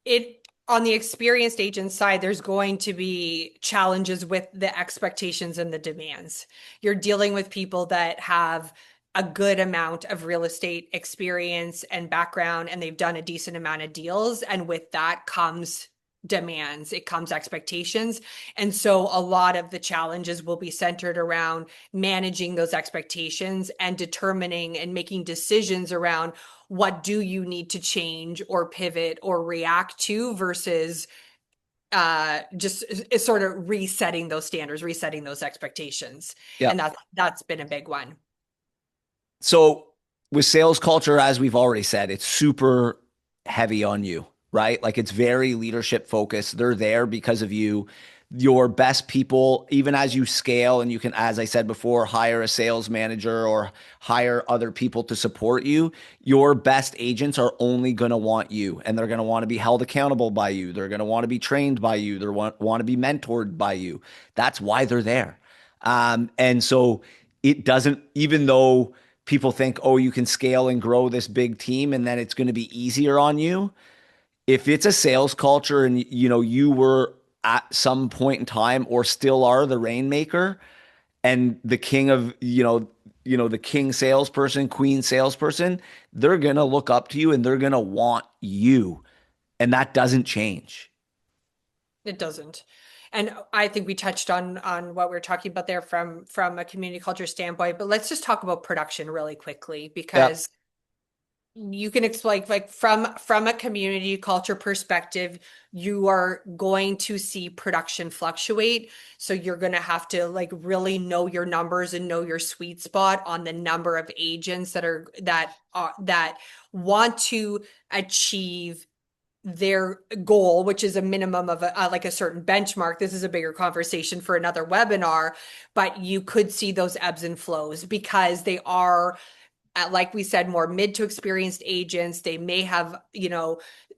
[SPEAKER 2] It on the experienced agent side, there's going to be challenges with the expectations and the demands. You're dealing with people that have a good amount of real estate experience and background, and they've done a decent amount of deals. And with that comes demands, it comes expectations. And so a lot of the challenges will be centered around managing those expectations and determining and making decisions around what do you need to change or pivot or react to versus just sort of resetting those standards, resetting those expectations.
[SPEAKER 3] Yeah.
[SPEAKER 2] And that's been a big one.
[SPEAKER 3] So with sales culture, as we've already said, it's super heavy on you, right? Like it's very leadership focused. They're there because of you. Your best people, even as you scale and you can, as I said before, hire a sales manager or hire other people to support you, your best agents are only going to want you, and they're going to want to be held accountable by you. They're going to want to be trained by you. They want to be mentored by you. That's why they're there. And so it doesn't, even though people think, oh, you can scale and grow this big team and then it's going to be easier on you. If it's a sales culture and you were at some point in time or still are the rainmaker and the king of, the king salesperson, queen salesperson, they're going to look up to you and they're going to want you. And that doesn't change.
[SPEAKER 2] It doesn't. And I think we touched on what we are talking about there from a community culture standpoint, but let's just talk about production really quickly, because you can explain, like, from a community culture perspective, you are going to see production fluctuate. So you're going to have to like really know your numbers and know your sweet spot on the number of agents that want to achieve their goal, which is a minimum of like a certain benchmark. This is a bigger conversation for another webinar, but you could see those ebbs and flows because they are, like we said, more mid to experienced agents. They may have,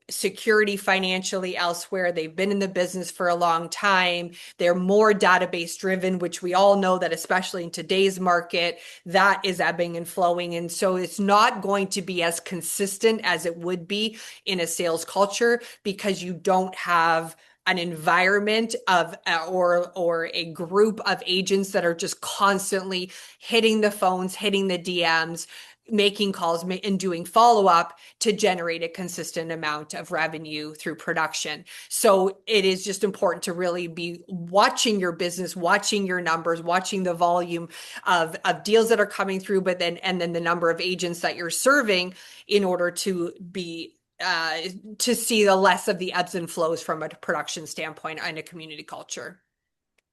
[SPEAKER 2] security financially elsewhere. They've been in the business for a long time. They're more database driven, which we all know that, especially in today's market, that is ebbing and flowing. And so it's not going to be as consistent as it would be in a sales culture, because you don't have an environment of or a group of agents that are just constantly hitting the phones, hitting the DMs, making calls and doing follow-up to generate a consistent amount of revenue through production. So it is just important to really be watching your business, watching your numbers, watching the volume of deals that are coming through, and then the number of agents that you're serving, in order to be to see the less of the ebbs and flows from a production standpoint and a community culture.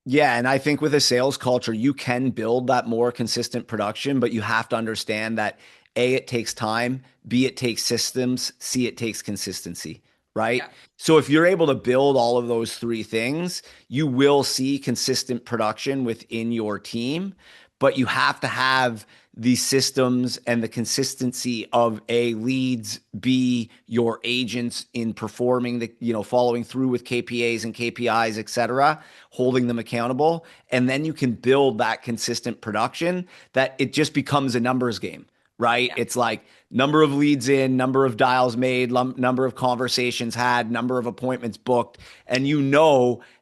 [SPEAKER 3] Yeah, and I think with a sales culture, you can build that more consistent production, but you have to understand that A, it takes time, B, it takes systems, C, it takes consistency, right?
[SPEAKER 2] Yeah.
[SPEAKER 3] So if you're able to build all of those three things, you will see consistent production within your team, but you have to have the systems and the consistency of A, leads, B, your agents in performing following through with KPAs and KPIs, et cetera, holding them accountable. And then you can build that consistent production that it just becomes a numbers game, right?
[SPEAKER 2] Yeah.
[SPEAKER 3] It's like number of leads in, number of dials made, number of conversations had, number of appointments booked. And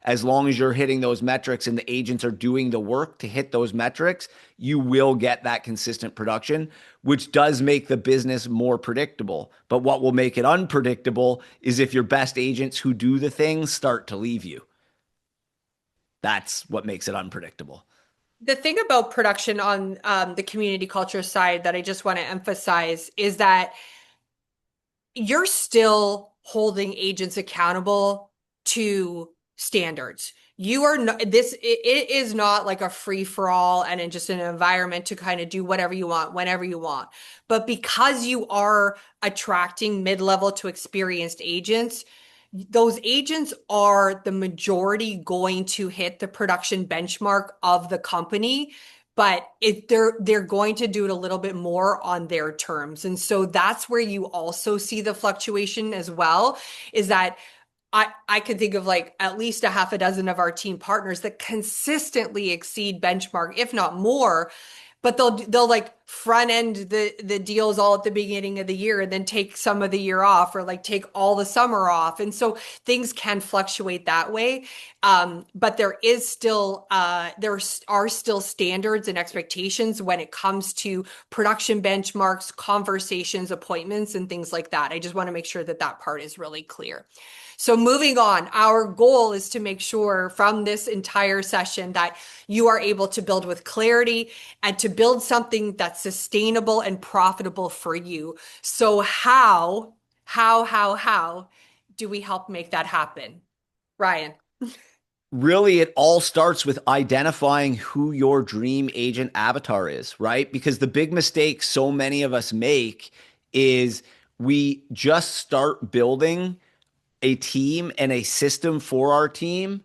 [SPEAKER 3] as long as you're hitting those metrics and the agents are doing the work to hit those metrics, you will get that consistent production, which does make the business more predictable. But what will make it unpredictable is if your best agents who do the things start to leave you. That's what makes it unpredictable.
[SPEAKER 2] The thing about production on the community culture side that I just want to emphasize is that you're still holding agents accountable to standards. You are not it is not like a free for all and in just an environment to kind of do whatever you want whenever you want. But because you are attracting mid-level to experienced agents, those agents are the majority going to hit the production benchmark of the company, but they're going to do it a little bit more on their terms. And so that's where you also see the fluctuation as well, is that I could think of like at least a half a dozen of our team partners that consistently exceed benchmark, if not more, but they'll like front end the deals all at the beginning of the year and then take some of the year off, or like take all the summer off. And so things can fluctuate that way. But there are still standards and expectations when it comes to production benchmarks, conversations, appointments, and things like that. I just want to make sure that that part is really clear. So moving on, our goal is to make sure from this entire session that you are able to build with clarity and to build something that's sustainable and profitable for you. So how do we help make that happen? Ryan.
[SPEAKER 3] Really, it all starts with identifying who your dream agent avatar is, right? Because the big mistake so many of us make is we just start building a team and a system for our team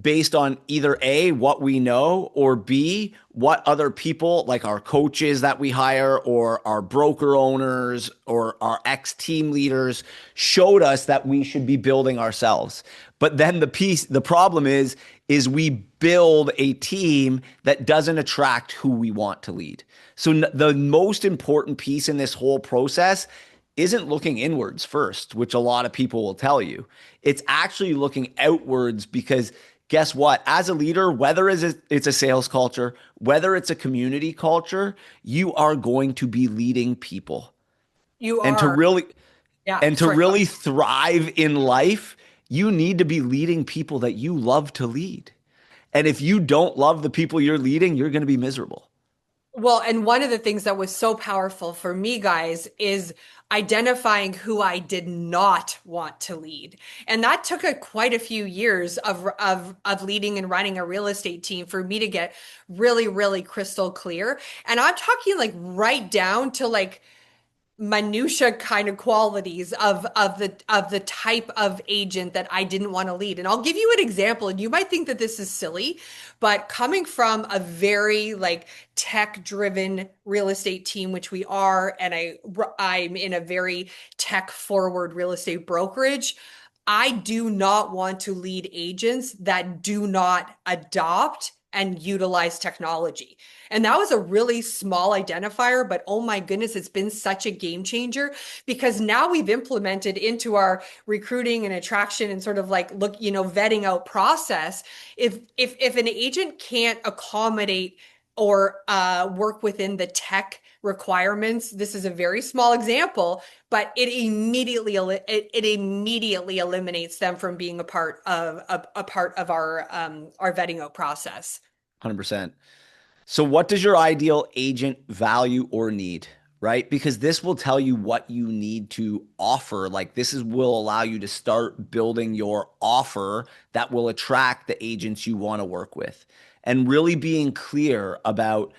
[SPEAKER 3] based on either A, what we know, or B, what other people, like our coaches that we hire or our broker owners or our ex-team leaders, showed us that we should be building ourselves. But then the problem is we build a team that doesn't attract who we want to lead. So the most important piece in this whole process isn't looking inwards first, which a lot of people will tell you. It's actually looking outwards, because guess what? As a leader, whether it's a sales culture, whether it's a community culture, you are going to be leading people.
[SPEAKER 2] You
[SPEAKER 3] And to
[SPEAKER 2] are.
[SPEAKER 3] really
[SPEAKER 2] Yeah.
[SPEAKER 3] and to
[SPEAKER 2] Sorry.
[SPEAKER 3] really thrive in life, you need to be leading people that you love to lead. And if you don't love the people you're leading, you're going to be miserable.
[SPEAKER 2] Well, and one of the things that was so powerful for me, guys, is identifying who I did not want to lead. And that took quite a few years of leading and running a real estate team for me to get really, really crystal clear. And I'm talking like right down to like minutia kind of qualities of the type of agent that I didn't want to lead. And I'll give you an example, and you might think that this is silly, but coming from a very like tech driven real estate team, which we are, and I'm in a very tech forward real estate brokerage, I do not want to lead agents that do not adopt and utilize technology. And that was a really small identifier, but oh my goodness, it's been such a game changer, because now we've implemented into our recruiting and attraction and sort of like vetting out process. If an agent can't accommodate or work within the tech requirements, this is a very small example, but it immediately eliminates them from being a part of our vetting out process.
[SPEAKER 3] 100%. So what does your ideal agent value or need, right? Because this will tell you what you need to offer. Like will allow you to start building your offer that will attract the agents you want to work with, and really being clear about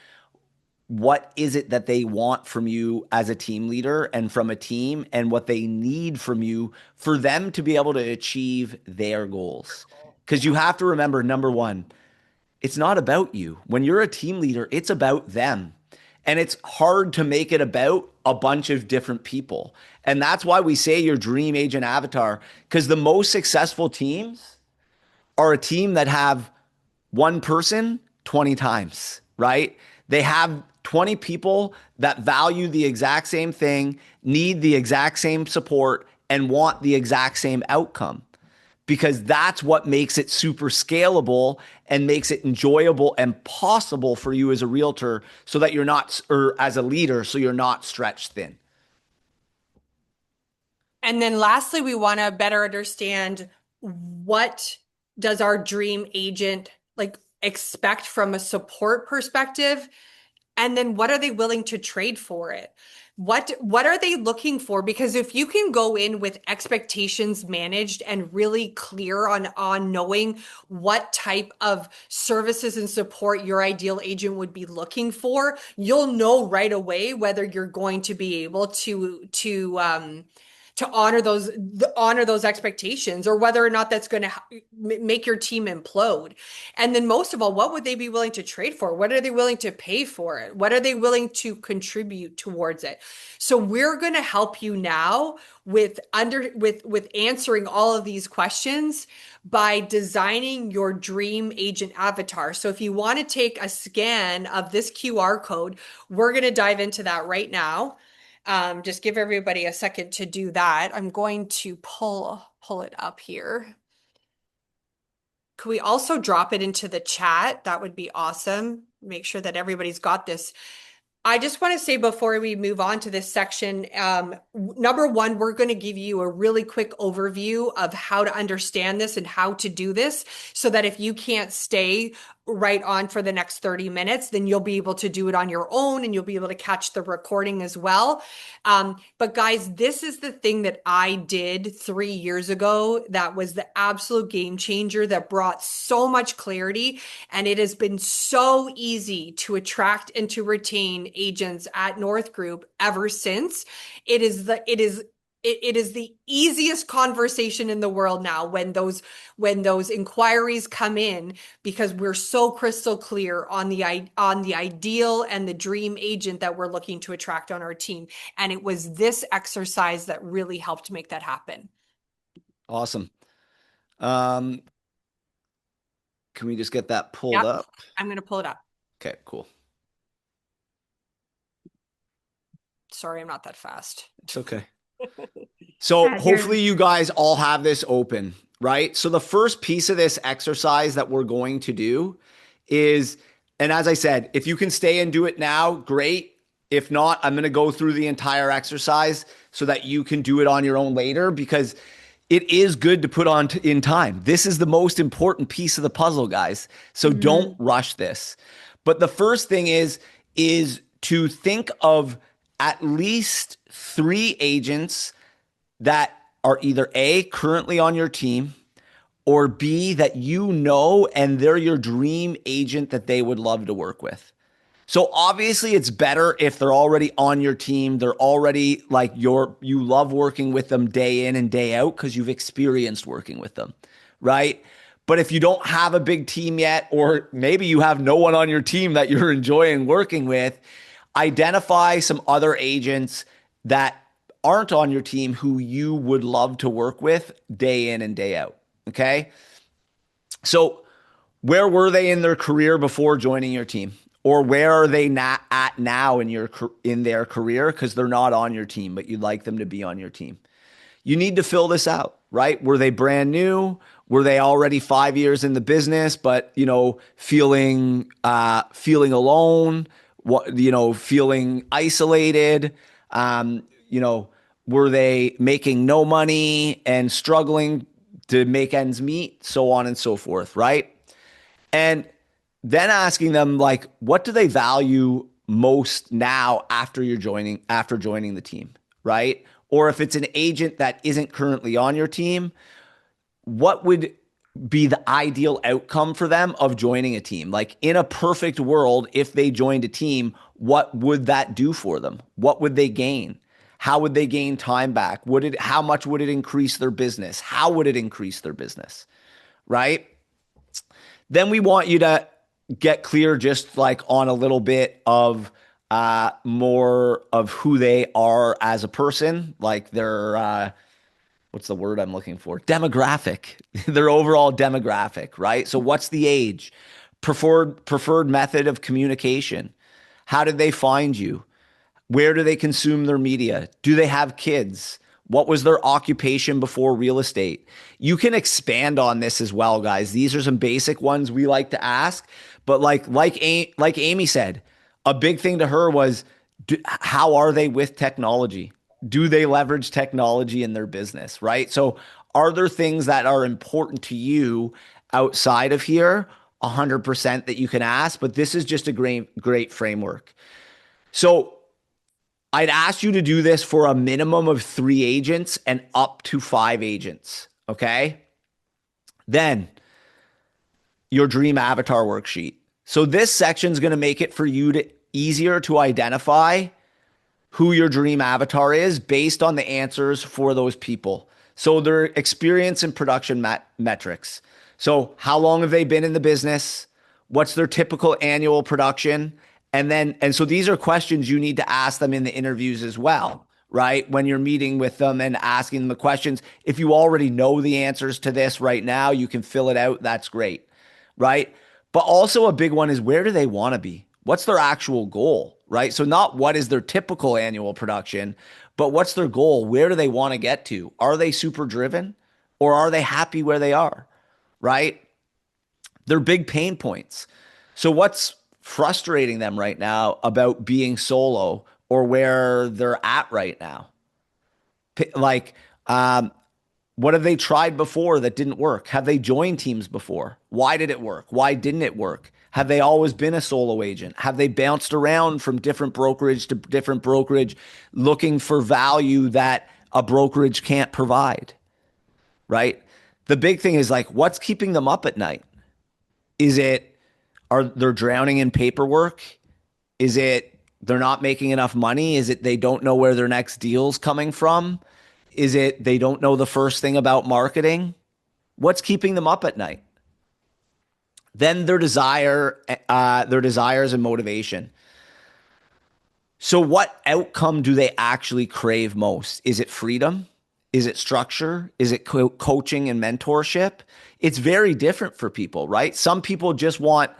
[SPEAKER 3] what is it that they want from you as a team leader and from a team, and what they need from you for them to be able to achieve their goals. Because you have to remember, number one, it's not about you. When you're a team leader, it's about them. And it's hard to make it about a bunch of different people. And that's why we say your dream agent avatar, because the most successful teams are a team that have one person 20 times, right? They have 20 people that value the exact same thing, need the exact same support, and want the exact same outcome, because that's what makes it super scalable and makes it enjoyable and possible for you as a realtor, so that you're not, or as a leader, so you're not stretched thin.
[SPEAKER 2] And then lastly, we want to better understand, what does our dream agent like expect from a support perspective? And then what are they willing to trade for it? What are they looking for? Because if you can go in with expectations managed and really clear on knowing what type of services and support your ideal agent would be looking for, you'll know right away whether you're going to be able to honor those expectations, or whether or not that's going to make your team implode. And then most of all, what would they be willing to trade for? What are they willing to pay for it? What are they willing to contribute towards it? So we're going to help you now with answering all of these questions by designing your dream agent avatar. So if you want to take a scan of this QR code, we're going to dive into that right now. Just give everybody a second to do that. I'm going to pull it up here. Could we also drop it into the chat? That would be awesome. Make sure that everybody's got this. I just want to say before we move on to this section, number one, we're going to give you a really quick overview of how to understand this and how to do this, so that if you can't stay right on for the next 30 minutes, then you'll be able to do it on your own, and you'll be able to catch the recording as well. But guys, this is the thing that I did 3 years ago that was the absolute game changer, that brought so much clarity. And it has been so easy to attract and to retain agents at North Group ever since. It is the easiest conversation in the world now when those inquiries come in, because we're so crystal clear on the ideal and the dream agent that we're looking to attract on our team. And it was this exercise that really helped make that happen.
[SPEAKER 3] Awesome. Can we just get that pulled up?
[SPEAKER 2] I'm going to pull it up.
[SPEAKER 3] Okay, cool.
[SPEAKER 2] Sorry, I'm not that fast.
[SPEAKER 3] It's okay. So hopefully you guys all have this open, right? So the first piece of this exercise that we're going to do is, and as I said, if you can stay and do it now, great. If not, I'm going to go through the entire exercise so that you can do it on your own later, because it is good to put on in time. This is the most important piece of the puzzle, guys. So don't rush this. But the first thing is to think of at least 3 agents that are either A, currently on your team, or B, that you know and they're your dream agent that they would love to work with. So obviously it's better if they're already on your team. They're already like you love working with them day in and day out because you've experienced working with them, right? But if you don't have a big team yet, or maybe you have no one on your team that you're enjoying working with, identify some other agents that aren't on your team who you would love to work with day in and day out. Okay. So where were they in their career before joining your team? Or where are they at now in their career? Because they're not on your team, but you'd like them to be on your team. You need to fill this out, right? Were they brand new? Were they already 5 years in the business, but feeling alone? Feeling isolated? Were they making no money and struggling to make ends meet? So on and so forth, right? And then asking them, like, what do they value most now after joining the team, right? Or if it's an agent that isn't currently on your team, what would be the ideal outcome for them of joining a team? Like, in a perfect world, if they joined a team, what would that do for them? What would they gain? How would they gain time back? How much would it increase their business? How would it increase their business? Right? Then we want you to get clear just like on a little bit of more of who they are as a person, like their what's the word I'm looking for? Demographic, their overall demographic, right? So what's the age? Preferred method of communication? How did they find you? Where do they consume their media? Do they have kids? What was their occupation before real estate? You can expand on this as well, guys. These are some basic ones we like to ask. But like Amy said, a big thing to her was, how are they with technology? Do they leverage technology in their business, right? So are there things that are important to you outside of here? 100% that you can ask, but this is just a great framework. So I'd ask you to do this for a minimum of 3 agents and up to 5 agents. Okay. Then your dream avatar worksheet. So this section is going to make it for you to easier to identify who your dream avatar is based on the answers for those people. So their experience and production metrics. So how long have they been in the business? What's their typical annual production? And so these are questions you need to ask them in the interviews as well, right? When you're meeting with them and asking them the questions, if you already know the answers to this right now, you can fill it out. That's great, right? But also a big one is, where do they want to be? What's their actual goal, right? So not what is their typical annual production, but what's their goal? Where do they want to get to? Are they super driven, or are they happy where they are, right? They're big pain points. So what's frustrating them right now about being solo or where they're at right now? Like, what have they tried before that didn't work? Have they joined teams before? Why did it work? Why didn't it work? Have they always been a solo agent? Have they bounced around from different brokerage to different brokerage looking for value that a brokerage can't provide, right? The big thing is, like, what's keeping them up at night? Is it, are they drowning in paperwork? Is it they're not making enough money? Is it they don't know where their next deal's coming from? Is it they don't know the first thing about marketing? What's keeping them up at night? Then their desires and motivation. So what outcome do they actually crave most? Is it freedom? Is it structure? Is it coaching and mentorship? It's very different for people, right? Some people just want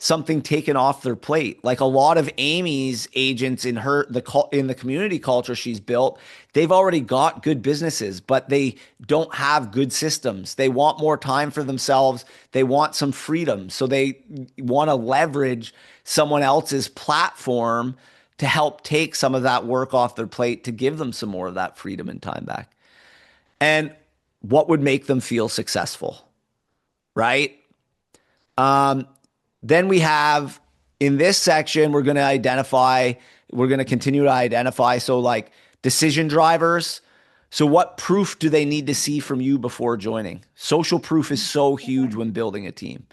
[SPEAKER 3] something taken off their plate. Like a lot of Amy's agents in the community culture she's built, they've already got good businesses, but they don't have good systems. They want more time for themselves. They want some freedom. So they want to leverage someone else's platform to help take some of that work off their plate, to give them some more of that freedom and time back. And what would make them feel successful, right? Then we have, in this section, we're going to continue to identify. So like decision drivers. So what proof do they need to see from you before joining? Social proof is so huge when building a team,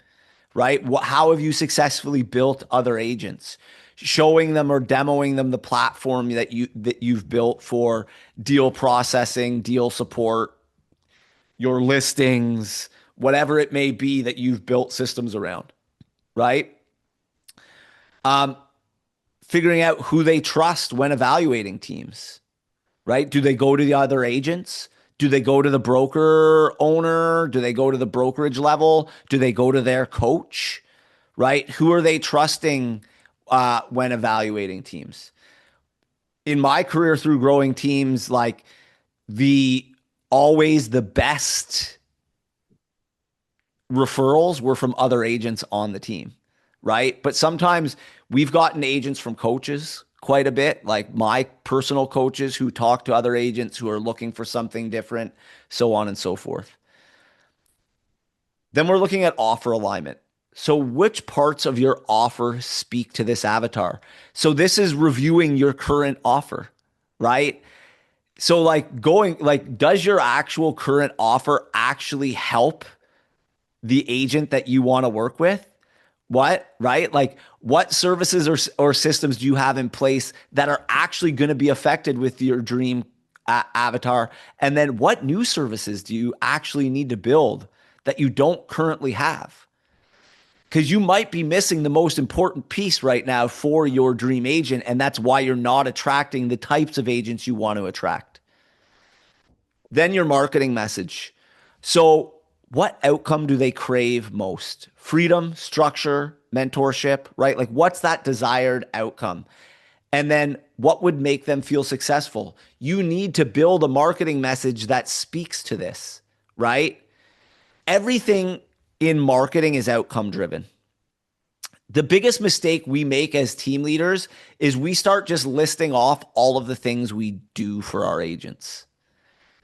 [SPEAKER 3] right? How have you successfully built other agents? Showing them or demoing them the platform that you've built for deal processing, deal support, your listings, whatever it may be that you've built systems around, right? Figuring out who they trust when evaluating teams, right? Do they go to the other agents? Do they go to the broker owner? Do they go to the brokerage level? Do they go to their coach, right? Who are they trusting when evaluating teams? In my career through growing teams, like always the best referrals were from other agents on the team, right? But sometimes we've gotten agents from coaches quite a bit, like my personal coaches who talk to other agents who are looking for something different, so on and so forth. Then we're looking at offer alignment. So which parts of your offer speak to this avatar? So this is reviewing your current offer, right? So does your actual current offer actually help the agent that you want to work with? Right? Like, what services or systems do you have in place that are actually going to be affected with your dream avatar? And then what new services do you actually need to build that you don't currently have? Because you might be missing the most important piece right now for your dream agent, and that's why you're not attracting the types of agents you want to attract. Then your marketing message. So what outcome do they crave most? Freedom, structure, mentorship, right? Like, what's that desired outcome? And then what would make them feel successful? You need to build a marketing message that speaks to this, right? Everything in marketing is outcome driven. The biggest mistake we make as team leaders is we start just listing off all of the things we do for our agents.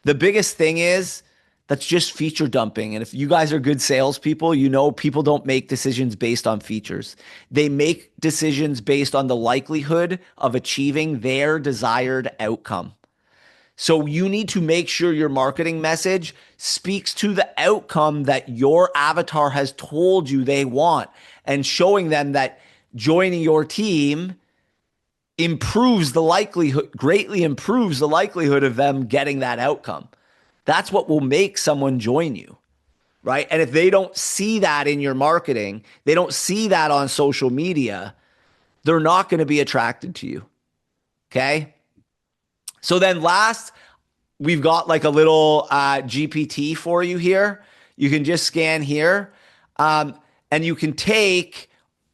[SPEAKER 3] The biggest thing is That's just feature dumping. And if you guys are good salespeople, you know people don't make decisions based on features. They make decisions based on the likelihood of achieving their desired outcome. So you need to make sure your marketing message speaks to the outcome that your avatar has told you they want, and showing them that joining your team improves the likelihood, greatly improves the likelihood of them getting that outcome. That's what will make someone join you, right? And if they don't see that in your marketing, they don't see that on social media, they're not going to be attracted to you. Okay. So then last, we've got like a little GPT for you here. You can just scan here, and you can take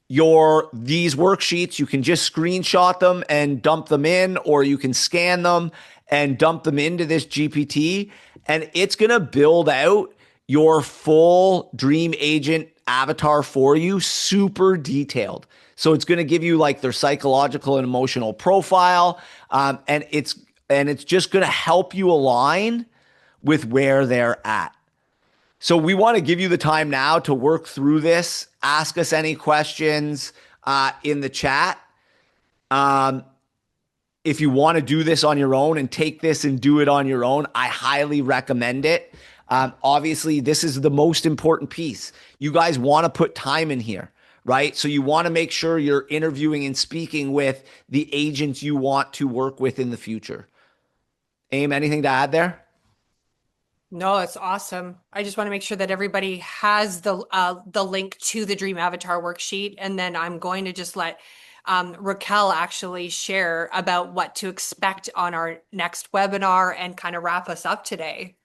[SPEAKER 3] these worksheets. You can just screenshot them and dump them in, or you can scan them and dump them into this GPT, and it's going to build out your full dream agent avatar for you, super detailed. So it's going to give you like their psychological and emotional profile, and it's just going to help you align with where they're at. So we want to give you the time now to work through this. Ask us any questions in the chat. If you want to do this on your own and take this and do it on your own, I highly recommend it. Obviously, this is the most important piece. You guys want to put time in here, right? So you want to make sure you're interviewing and speaking with the agents you want to work with in the future. Aim, anything to add there?
[SPEAKER 2] No, it's awesome. I just want to make sure that everybody has the link to the Dream Avatar worksheet, and then I'm going to just let Raquel actually share about what to expect on our next webinar and kind of wrap us up today.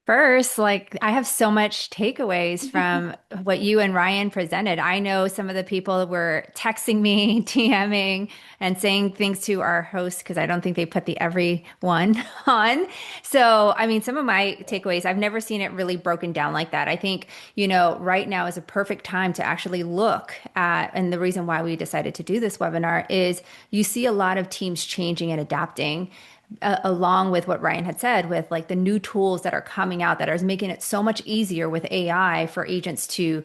[SPEAKER 4] First, like I have so much takeaways from what you and Ryan presented. I know some of the people were texting me, DMing, and saying things to our host because I don't think they put the everyone on. So, I mean, some of my takeaways, I've never seen it really broken down like that. I think, right now is a perfect time to actually look at, and the reason why we decided to do this webinar is you see a lot of teams changing and adapting along with what Ryan had said, with like the new tools that are coming out that are making it so much easier with AI for agents to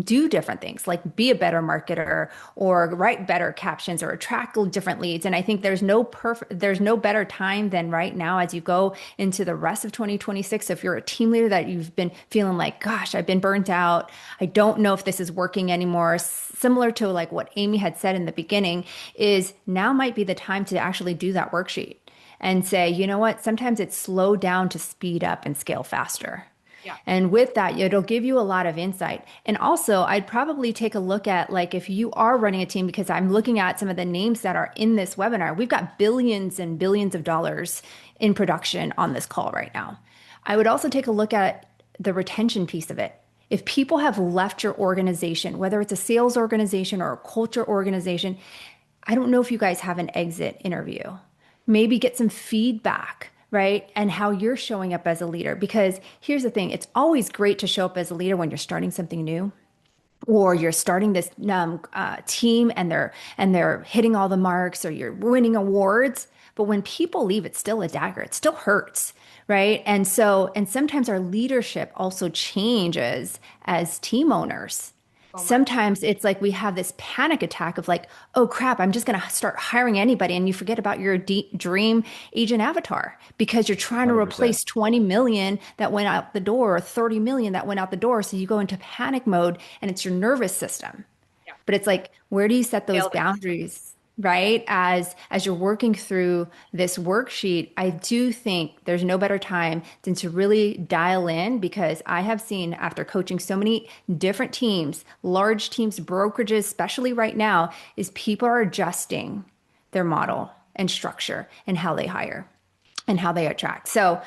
[SPEAKER 4] do different things, like be a better marketer or write better captions or attract different leads. And I think there's no better time than right now as you go into the rest of 2026. If you're a team leader that you've been feeling like, gosh, I've been burnt out, I don't know if this is working anymore. Similar to like what Amy had said in the beginning, is now might be the time to actually do that worksheet and say, you know what, sometimes it's slow down to speed up and scale faster.
[SPEAKER 2] Yeah.
[SPEAKER 4] And with that, it'll give you a lot of insight. And also, I'd probably take a look at, like, if you are running a team, because I'm looking at some of the names that are in this webinar, we've got billions and billions of dollars in production on this call right now. I would also take a look at the retention piece of it. If people have left your organization, whether it's a sales organization or a culture organization, I don't know if you guys have an exit interview. Maybe get some feedback, right? And how you're showing up as a leader. Because here's the thing, it's always great to show up as a leader when you're starting something new, or you're starting this team and they're hitting all the marks, or you're winning awards. But when people leave, it's still a dagger. It still hurts, right? And sometimes our leadership also changes as team owners. Sometimes it's like we have this panic attack of like, oh crap, I'm just going to start hiring anybody. And you forget about your dream agent avatar because you're trying to
[SPEAKER 3] 100%.
[SPEAKER 4] replace 20 million that went out the door, or 30 million that went out the door. So you go into panic mode and it's your nervous system.
[SPEAKER 2] Yeah.
[SPEAKER 4] But it's like, where do you set those boundaries? Right? As you're working through this worksheet, I do think there's no better time than to really dial in, because I have seen, after coaching so many different teams, large teams, brokerages, especially right now, is people are adjusting their model and structure and how they hire and how they attract. So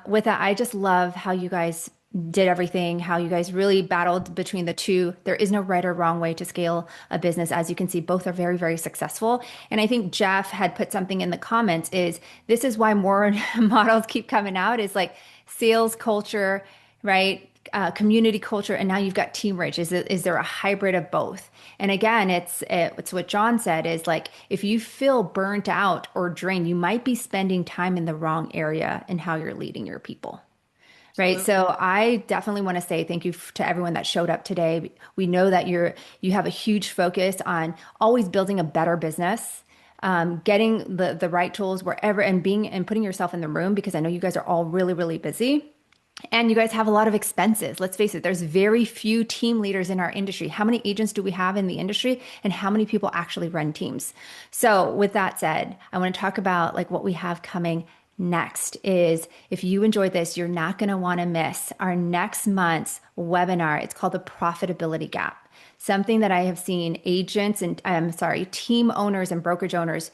[SPEAKER 4] with that, I just love how you guys did everything, how you guys really battled between the two. There is no right or wrong way to scale a business. As you can see, both are very, very successful. And I think Jeff had put something in the comments, is this is why more models keep coming out, is like sales culture, right? community culture, and now you've got team rich? Is there a hybrid of both? And again, it's what John said is like, if you feel burnt out or drained, you might be spending time in the wrong area in how you're leading your people. Right. So I definitely want to say thank you to everyone that showed up today. We know that you have a huge focus on always building a better business, getting the right tools wherever, and being and putting yourself in the room, because I know you guys are all really, really busy. And you guys have a lot of expenses. Let's face it, there's very few team leaders in our industry. How many agents do we have in the industry, and how many people actually run teams? So with that said, I want to talk about like what we have coming next. Is if you enjoyed this, you're not going to want to miss our next month's webinar. It's called the Profitability Gap. Something that I have seen agents and team owners and brokerage owners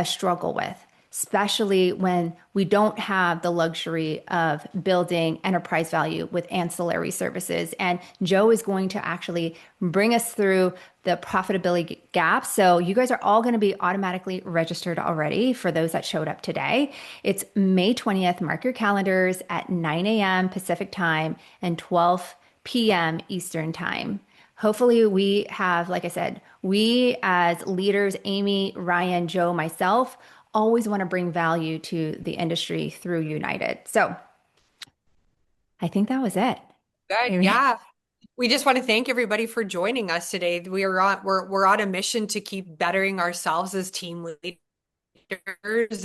[SPEAKER 4] struggle with, especially when we don't have the luxury of building enterprise value with ancillary services. And Joe is going to actually bring us through the profitability gap. So you guys are all going to be automatically registered already for those that showed up today. It's May 20th. Mark your calendars at 9 a.m. Pacific time and 12 p.m. Eastern time. Hopefully we have, like I said, we as leaders, Amy, Ryan, Joe, myself, always want to bring value to the industry through United. So I think that was it.
[SPEAKER 2] Good. Yeah. We just want to thank everybody for joining us today. We're on a mission to keep bettering ourselves as team leaders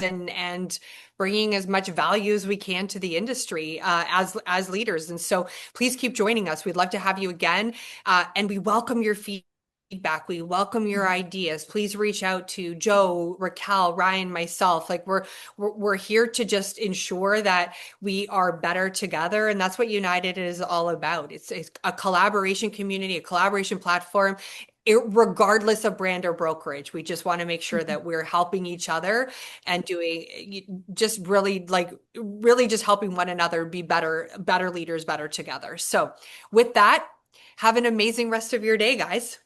[SPEAKER 2] and bringing as much value as we can to the industry as leaders. And so please keep joining us. We'd love to have you again, and we welcome your feedback. We welcome your ideas. Please reach out to Joe, Raquel, Ryan, myself. Like we're here to just ensure that we are better together, and that's what United is all about. It's a collaboration community, a collaboration platform. Regardless of brand or brokerage, we just want to make sure that we're helping each other and doing just really just helping one another be better leaders, better together. So with that, have an amazing rest of your day, guys.